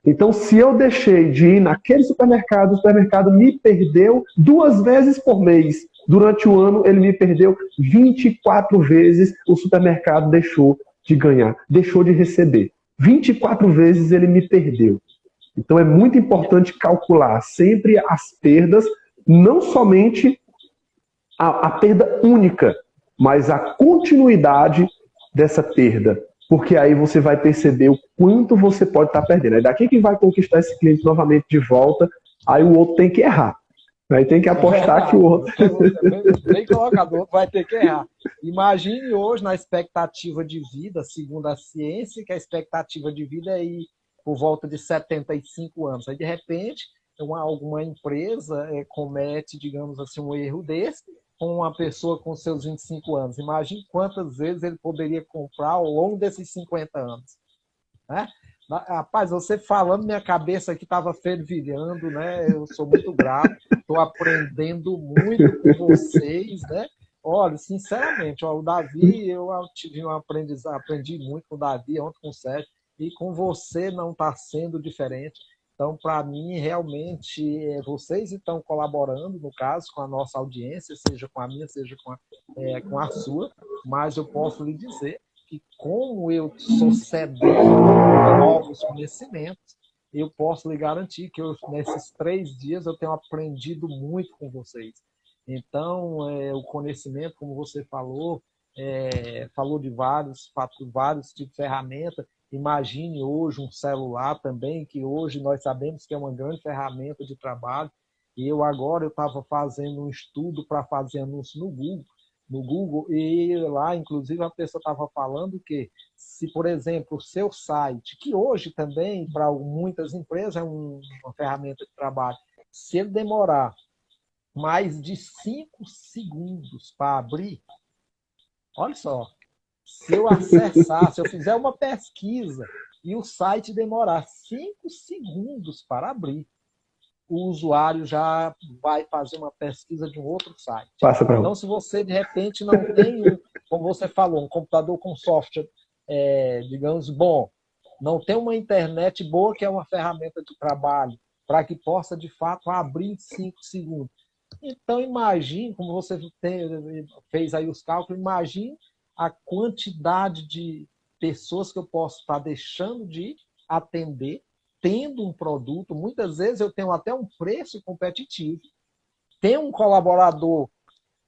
Então, se eu deixei de ir naquele supermercado, o supermercado me perdeu 2 vezes por mês. Durante o ano, ele me perdeu 24 vezes, o supermercado deixou de ganhar, deixou de receber. 24 vezes ele me perdeu. Então, é muito importante calcular sempre as perdas, não somente a perda única, mas a continuidade dessa perda. Porque aí você vai perceber o quanto você pode estar perdendo. Aí daqui que vai conquistar esse cliente novamente de volta, aí o outro tem que errar. Aí tem que apostar que o outro... Bem colocado, o outro vai ter que errar. Imagine hoje na expectativa de vida, segundo a ciência, que a expectativa de vida é aí por volta de 75 anos. Aí, de repente, alguma empresa comete, digamos assim, um erro desse, com uma pessoa com seus 25 anos. Imagine quantas vezes ele poderia comprar ao longo desses 50 anos. Né? Rapaz, você falando, minha cabeça aqui estava fervilhando, né? Eu sou muito grato, estou aprendendo muito com vocês, né? Olha, sinceramente, o Davi, eu tive um aprendizado, aprendi muito com o Davi, ontem com o Sérgio, e com você não está sendo diferente. Então, para mim, realmente, vocês estão colaborando, no caso, com a nossa audiência, seja com a minha, seja com a sua, mas eu posso lhe dizer que, como eu sou sedento de novos conhecimentos, eu posso lhe garantir que nesses 3 dias eu tenho aprendido muito com vocês. Então, o conhecimento, como você falou de vários tipos de ferramentas. Imagine hoje um celular também, que hoje nós sabemos que é uma grande ferramenta de trabalho. E eu estava fazendo um estudo para fazer anúncio no Google, e lá, inclusive, a pessoa estava falando que, se, por exemplo, o seu site, que hoje também, para muitas empresas, é uma ferramenta de trabalho, se ele demorar mais de 5 segundos para abrir, olha só, se eu acessar, se eu fizer uma pesquisa e o site demorar 5 segundos para abrir, o usuário já vai fazer uma pesquisa de um outro site. Então, se você, de repente, não tem, como você falou, um computador com software, digamos, bom, não tem uma internet boa, que é uma ferramenta de trabalho, para que possa, de fato, abrir em 5 segundos. Então, imagine, como você fez aí os cálculos, imagine a quantidade de pessoas que eu posso estar deixando de atender, tendo um produto. Muitas vezes eu tenho até um preço competitivo, tenho um colaborador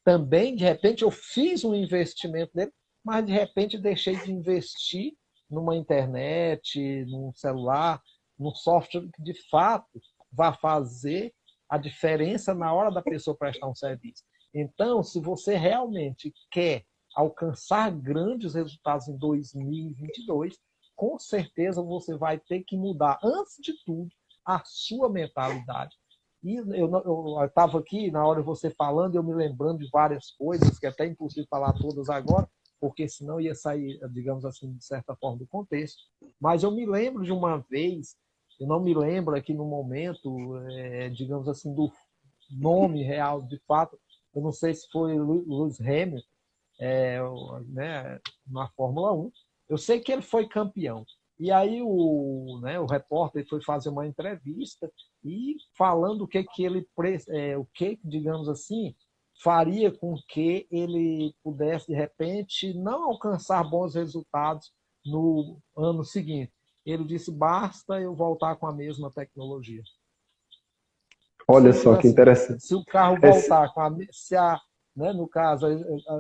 também, de repente eu fiz um investimento nele, mas de repente deixei de investir numa internet, num celular, num software que de fato vai fazer a diferença na hora da pessoa prestar um serviço. Então, se você realmente quer alcançar grandes resultados em 2022, com certeza você vai ter que mudar, antes de tudo, a sua mentalidade. E eu estava aqui, na hora de você falando, eu me lembrando de várias coisas, que é até impossível falar todas agora, porque senão ia sair, digamos assim, de certa forma do contexto. Mas eu me lembro de uma vez, eu não me lembro aqui no momento, digamos assim, do nome real, de fato, eu não sei se foi Lewis Hamilton, né, na Fórmula 1. Eu sei que ele foi campeão. E aí o repórter foi fazer uma entrevista e falando o que ele, digamos assim, faria com que ele pudesse, de repente, não alcançar bons resultados no ano seguinte. Ele disse, basta eu voltar com a mesma tecnologia. Olha só que interessante. Se o carro voltar com no caso,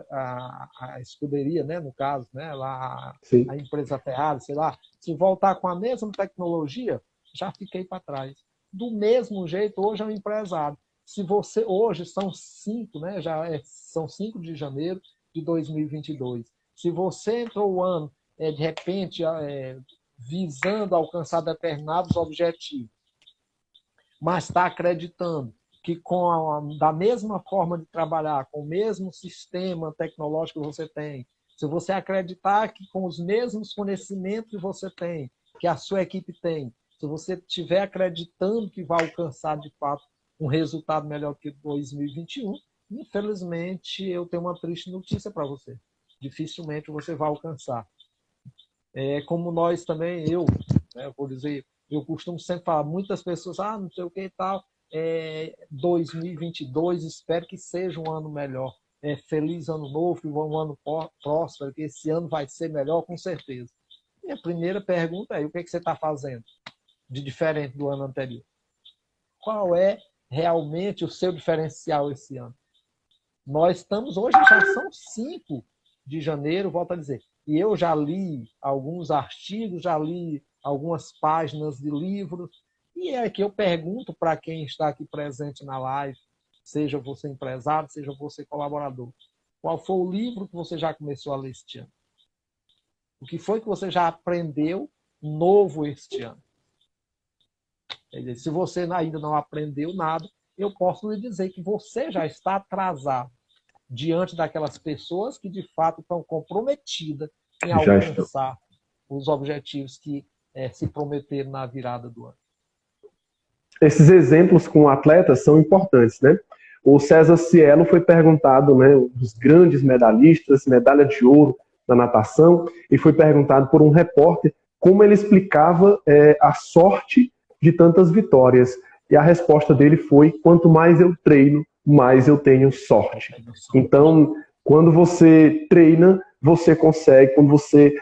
a escuderia, né, no caso, né, lá, a empresa Ferrari, sei lá, se voltar com a mesma tecnologia, já fiquei para trás. Do mesmo jeito, hoje é um empresário. Se você, hoje são 5, né, são 5 de janeiro de 2022. Se você entrou o ano, de repente, visando alcançar determinados objetivos, mas está acreditando que da mesma forma de trabalhar, com o mesmo sistema tecnológico que você tem, se você acreditar que com os mesmos conhecimentos que você tem, que a sua equipe tem, se você estiver acreditando que vai alcançar, de fato, um resultado melhor que 2021, infelizmente, eu tenho uma triste notícia para você. Dificilmente você vai alcançar. Como nós também, vou dizer, eu costumo sempre falar, muitas pessoas, não sei o que e tal, 2022, espero que seja um ano melhor. Feliz ano novo, um ano próspero, que esse ano vai ser melhor, com certeza. Minha primeira pergunta é, o que você está fazendo de diferente do ano anterior? Qual é realmente o seu diferencial esse ano? Nós estamos, hoje já são 5 de janeiro, volto a dizer, e eu já li alguns artigos, já li algumas páginas de livros, e é que eu pergunto para quem está aqui presente na live, seja você empresário, seja você colaborador, qual foi o livro que você já começou a ler este ano? O que foi que você já aprendeu novo este ano? Quer dizer, se você ainda não aprendeu nada, eu posso lhe dizer que você já está atrasado diante daquelas pessoas que, de fato, estão comprometidas em alcançar os objetivos que se prometeram na virada do ano. Esses exemplos com atletas são importantes, né? O César Cielo foi perguntado, né, dos grandes medalhistas, medalha de ouro na natação, e foi perguntado por um repórter como ele explicava a sorte de tantas vitórias. E a resposta dele foi, quanto mais eu treino, mais eu tenho sorte. Então, quando você treina, você consegue, quando você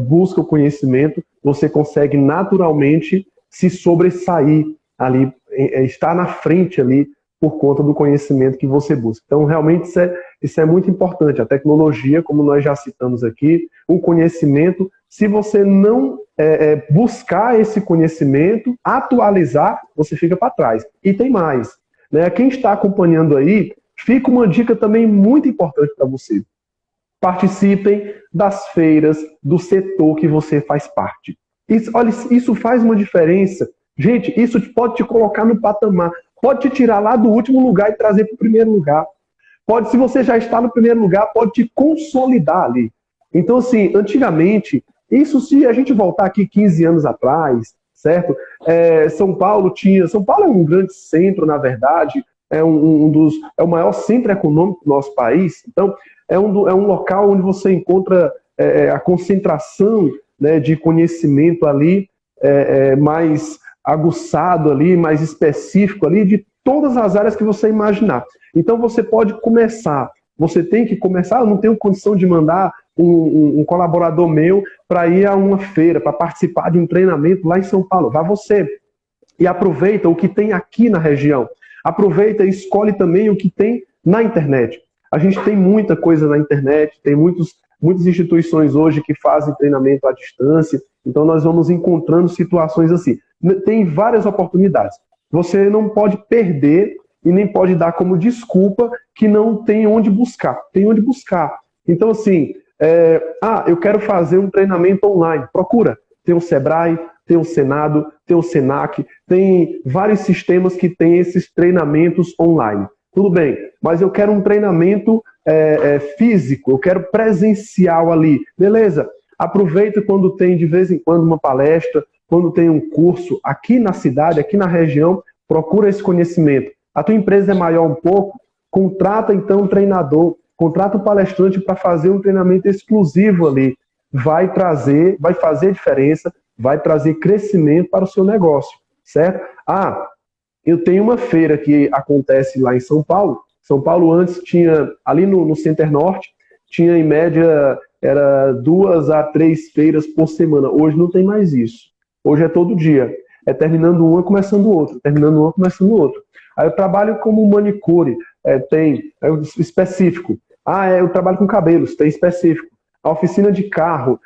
busca o conhecimento, você consegue naturalmente se sobressair ali, estar na frente ali por conta do conhecimento que você busca. Então, realmente, isso é muito importante. A tecnologia, como nós já citamos aqui, o conhecimento, se você não buscar esse conhecimento, atualizar, você fica para trás. E tem mais, né? Quem está acompanhando aí, fica uma dica também muito importante para você. Participem das feiras do setor que você faz parte. Olha, isso faz uma diferença. Gente, isso pode te colocar no patamar. Pode te tirar lá do último lugar e trazer para o primeiro lugar. Se você já está no primeiro lugar, pode te consolidar ali. Então, assim, antigamente, isso se a gente voltar aqui 15 anos atrás, certo? São Paulo é um grande centro, na verdade, é o maior centro econômico do nosso país. Então, é um local onde você encontra a concentração, né, de conhecimento ali, mais aguçado ali, mais específico ali, de todas as áreas que você imaginar. Então você pode começar, você tem que começar, eu não tenho condição de mandar um colaborador meu para ir a uma feira, para participar de um treinamento lá em São Paulo. Vá você e aproveita o que tem aqui na região. Aproveita e escolhe também o que tem na internet. A gente tem muita coisa na internet, tem muitas instituições hoje que fazem treinamento à distância, então nós vamos encontrando situações assim. Tem várias oportunidades. Você não pode perder e nem pode dar como desculpa que não tem onde buscar. Tem onde buscar. Então, assim, eu quero fazer um treinamento online. Procura. Tem o Sebrae, tem o Senado, tem o Senac, tem vários sistemas que têm esses treinamentos online. Tudo bem, mas eu quero um treinamento físico, eu quero presencial ali. Beleza, aproveita quando tem de vez em quando uma palestra, quando tem um curso aqui na cidade, aqui na região, procura esse conhecimento. A tua empresa é maior um pouco, contrata então um treinador, contrata um palestrante para fazer um treinamento exclusivo ali. Vai fazer diferença, vai trazer crescimento para o seu negócio, certo? Eu tenho uma feira que acontece lá em São Paulo. São Paulo antes tinha, ali no Center Norte, tinha em média, era 2 a 3 feiras por semana. Hoje não tem mais isso. Hoje é todo dia. É terminando uma, começando outra. Terminando uma, começando outra. Aí eu trabalho como manicure, tem específico. Eu trabalho com cabelos, tem específico. A oficina de carro,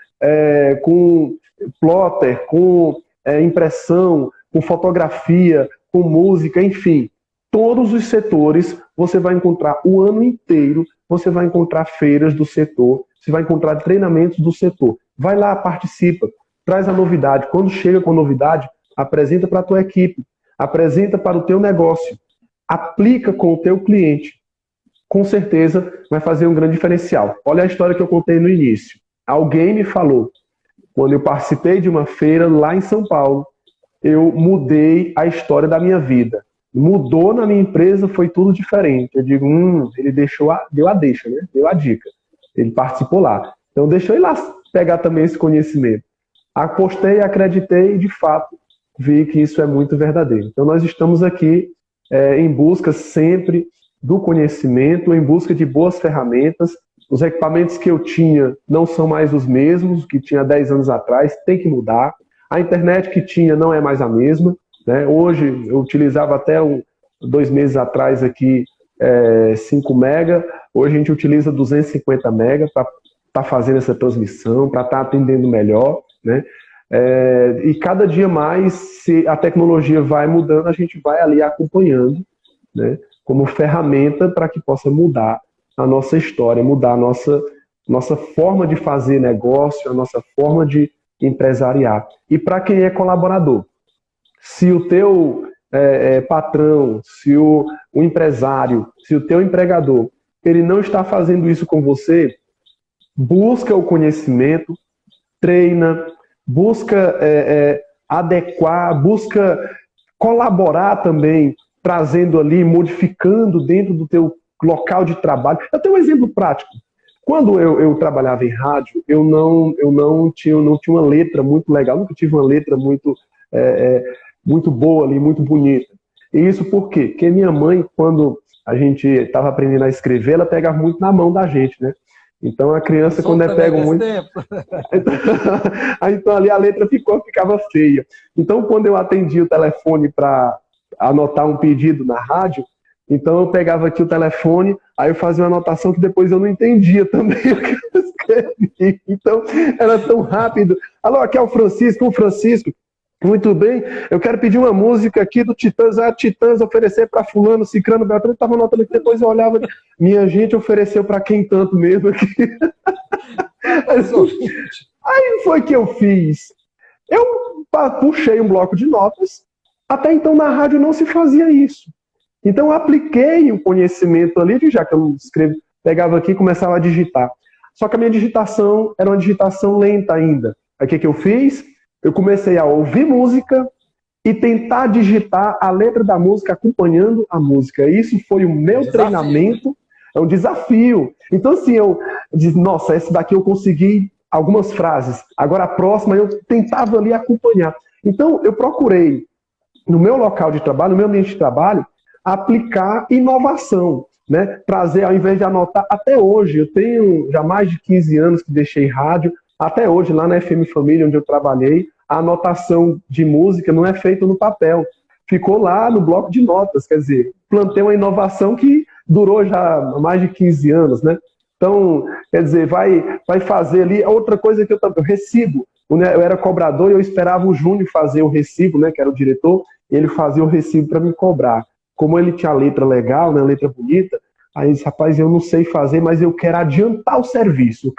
com plotter, com impressão, com fotografia, com música, enfim. Todos os setores você vai encontrar o ano inteiro, você vai encontrar feiras do setor, você vai encontrar treinamentos do setor. Vai lá, participa, traz a novidade. Quando chega com novidade, apresenta para a tua equipe, apresenta para o teu negócio, aplica com o teu cliente. Com certeza vai fazer um grande diferencial. Olha a história que eu contei no início. Alguém me falou, quando eu participei de uma feira lá em São Paulo, eu mudei a história da minha vida. Mudou na minha empresa, foi tudo diferente. Eu digo, ele deu a deixa, né? Deu a dica. Ele participou lá. Então deixa eu ir lá pegar também esse conhecimento. Apostei, acreditei e de fato vi que isso é muito verdadeiro. Então nós estamos aqui em busca sempre do conhecimento, em busca de boas ferramentas. Os equipamentos que eu tinha não são mais os mesmos que tinha 10 anos atrás, tem que mudar. A internet que tinha não é mais a mesma, né? Hoje, eu utilizava até 2 meses atrás aqui 5 mega, hoje a gente utiliza 250 mega para estar fazendo essa transmissão, para estar atendendo melhor, né? E cada dia mais, se a tecnologia vai mudando, a gente vai ali acompanhando, né? Como ferramenta para que possa mudar a nossa história, mudar a nossa forma de fazer negócio, a nossa forma de empresariar. E para quem é colaborador, se o teu patrão, se o empresário, se o teu empregador, ele não está fazendo isso com você, busca o conhecimento, treina, busca adequar, busca colaborar também, trazendo ali, modificando dentro do teu local de trabalho. Eu tenho um exemplo prático. Quando eu trabalhava em rádio, eu não tinha uma letra muito legal, nunca tive uma letra muito boa ali, muito bonita. E isso por quê? Porque minha mãe, quando a gente estava aprendendo a escrever, ela pegava muito na mão da gente, né? Então a criança, quando pega muito... Então ali a letra ficava feia. Então quando eu atendia o telefone para anotar um pedido na rádio, então eu pegava aqui o telefone, aí eu fazia uma anotação que depois eu não entendia também o que eu escrevi. Então era tão rápido. Alô, aqui é o Francisco. Muito bem, eu quero pedir uma música aqui do Titãs, Titãs oferecer para fulano, cicrano, beltrano, estava anotando aqui, depois eu olhava, minha gente ofereceu para quem tanto mesmo aqui. Aí foi que eu fiz. Eu puxei um bloco de notas, até então na rádio não se fazia isso. Então eu apliquei o conhecimento ali, já que eu não escrevo, pegava aqui e começava a digitar. Só que a minha digitação era uma digitação lenta ainda. Aí o que eu fiz? Eu comecei a ouvir música e tentar digitar a letra da música acompanhando a música. Isso foi o meu treinamento, é um desafio. Então assim, eu disse, nossa, esse daqui eu consegui algumas frases. Agora a próxima eu tentava ali acompanhar. Então eu procurei, no meu local de trabalho, no meu ambiente de trabalho, aplicar inovação, né? Trazer, ao invés de anotar, até hoje, eu tenho já mais de 15 anos que deixei rádio, até hoje, lá na FM Família, onde eu trabalhei, a anotação de música não é feita no papel, ficou lá no bloco de notas, quer dizer, plantei uma inovação que durou já mais de 15 anos, né? Então, quer dizer, vai fazer ali, outra coisa que eu recibo, eu era cobrador e eu esperava o Júnior fazer o recibo, né, que era o diretor, ele fazia o recibo para me cobrar. como ele tinha a letra legal, né, a letra bonita, aí ele disse, rapaz, eu não sei fazer, mas eu quero adiantar o serviço.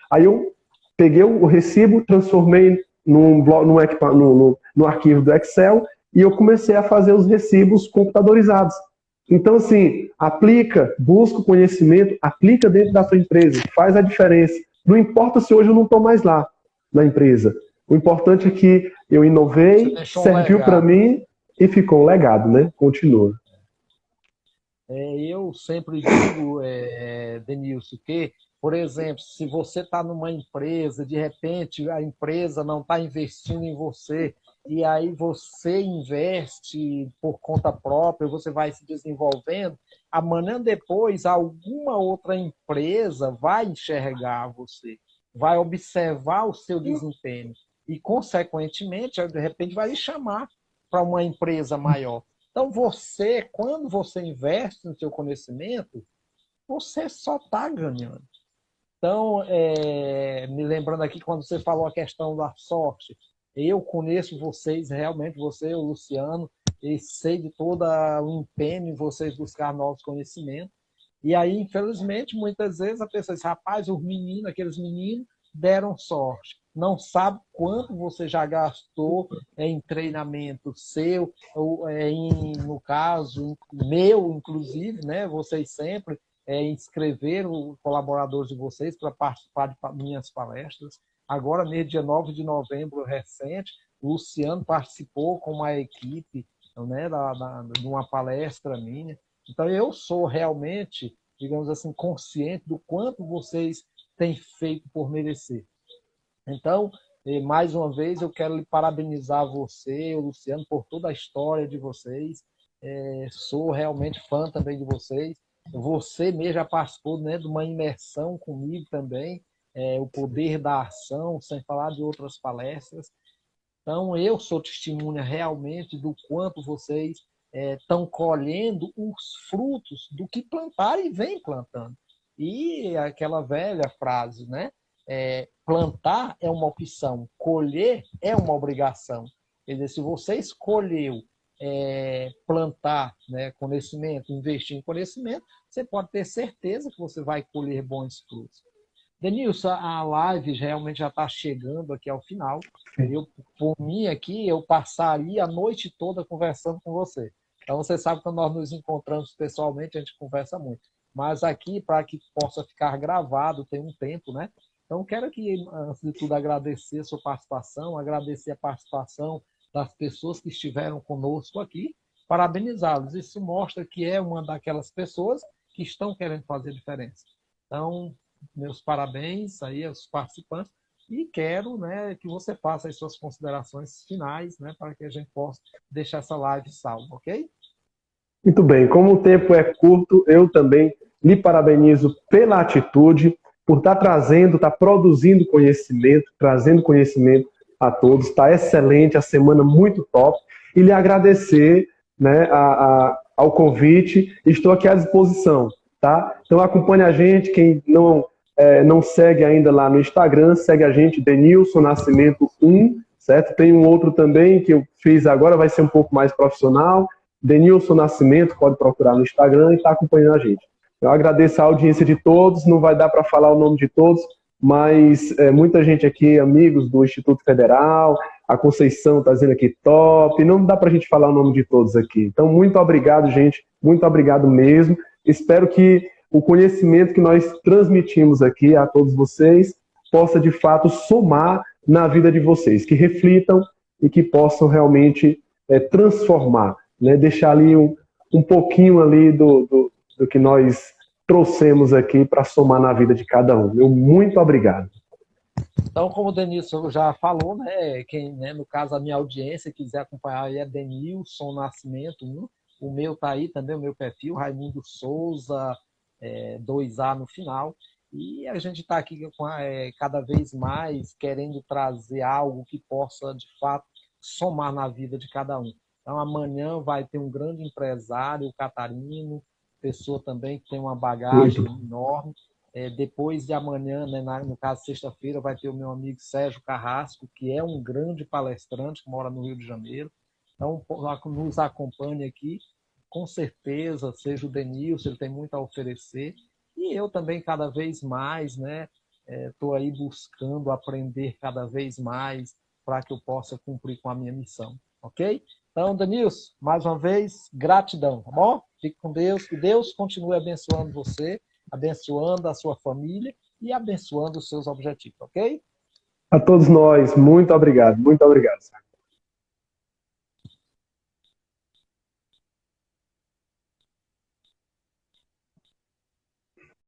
Aí eu peguei o recibo, transformei no arquivo do Excel e eu comecei a fazer os recibos computadorizados. Então, assim, aplica, busca o conhecimento, aplica dentro da sua empresa, faz a diferença. Não importa se hoje eu não estou mais lá na empresa. O importante é que eu inovei, serviu para mim e ficou um legado, né? Continua. Eu sempre digo, Denilson, que, por exemplo, se você está numa empresa, de repente a empresa não está investindo em você, e aí você investe por conta própria, você vai se desenvolvendo, amanhã depois alguma outra empresa vai enxergar você, vai observar o seu desempenho e, consequentemente, de repente vai lhe chamar para uma empresa maior. Então, você, quando você investe no seu conhecimento, você só está ganhando. Então, me lembrando aqui, quando você falou a questão da sorte, eu conheço vocês, realmente, você, o Luciano, e sei de todo o empenho em vocês buscar novos conhecimentos. E aí, infelizmente, muitas vezes a pessoa diz, rapaz, aqueles meninos deram sorte. Não sabe quanto você já gastou em treinamento seu, ou no caso meu, inclusive, né? Vocês sempre inscreveram colaboradores de vocês para participar de minhas palestras. Agora, no dia 9 de novembro recente, o Luciano participou com uma equipe, né, de uma palestra minha. Então, eu sou realmente, digamos assim, consciente do quanto vocês têm feito por merecer. Então, mais uma vez, eu quero lhe parabenizar você, o Luciano, por toda a história de vocês. Sou realmente fã também de vocês. Você mesmo já participou, né, de uma imersão comigo também, o poder da ação, sem falar de outras palestras. Então, eu sou testemunha realmente do quanto vocês estão colhendo os frutos do que plantaram e vem plantando. E aquela velha frase, né? Plantar é uma opção, colher é uma obrigação. Quer dizer, se você escolheu plantar, né, conhecimento, investir em conhecimento, você pode ter certeza que você vai colher bons frutos. Denilson, a live realmente já está chegando aqui ao final. Eu, por mim aqui, eu passaria a noite toda conversando com você. Então, você sabe que quando nós nos encontramos pessoalmente, a gente conversa muito. Mas aqui, para que possa ficar gravado, tem um tempo, né? Então, quero aqui, antes de tudo, agradecer a sua participação, agradecer a participação das pessoas que estiveram conosco aqui, parabenizá-los. Isso mostra que é uma daquelas pessoas que estão querendo fazer diferença. Então, meus parabéns aí aos participantes e quero, né, que você faça as suas considerações finais, né, para que a gente possa deixar essa live salva, ok? Muito bem, como o tempo é curto, eu também lhe parabenizo pela atitude, por estar trazendo, estar produzindo conhecimento, trazendo conhecimento a todos. Está excelente, a semana muito top. E lhe agradecer, né, ao convite. Estou aqui à disposição, tá? Então acompanhe a gente, quem não segue ainda lá no Instagram, segue a gente, Denilson Nascimento 1, certo? Tem um outro também que eu fiz agora, vai ser um pouco mais profissional. Denilson Nascimento, pode procurar no Instagram e está acompanhando a gente. Eu agradeço a audiência de todos, não vai dar para falar o nome de todos, mas muita gente aqui, amigos do Instituto Federal, a Conceição está dizendo aqui top, não dá para a gente falar o nome de todos aqui. Então, muito obrigado, gente, muito obrigado mesmo. Espero que o conhecimento que nós transmitimos aqui a todos vocês possa, de fato, somar na vida de vocês, que reflitam e que possam realmente transformar, né? Deixar ali um pouquinho ali do que nós trouxemos aqui para somar na vida de cada um. Meu muito obrigado. Então, como o Denilson já falou, né, quem, né, no caso, a minha audiência quiser acompanhar aí é Denilson Nascimento 1. O meu está aí também, o meu perfil, Raimundo Souza, 2A no final. E a gente está aqui cada vez mais querendo trazer algo que possa, de fato, somar na vida de cada um. Então, amanhã vai ter um grande empresário, o Catarino, pessoa também que tem uma bagagem enorme. Depois de amanhã, né, no caso, sexta-feira, vai ter o meu amigo Sérgio Carrasco, que é um grande palestrante, que mora no Rio de Janeiro. Então, nos acompanhe aqui. com certeza, seja o Denilson, ele tem muito a oferecer, e eu também cada vez mais, né, estou aí buscando aprender cada vez mais para que eu possa cumprir com a minha missão, ok? Então, Denilson, mais uma vez, gratidão, tá bom? Fique com Deus, que Deus continue abençoando você, abençoando a sua família e abençoando os seus objetivos, ok? A todos nós, muito obrigado, muito obrigado.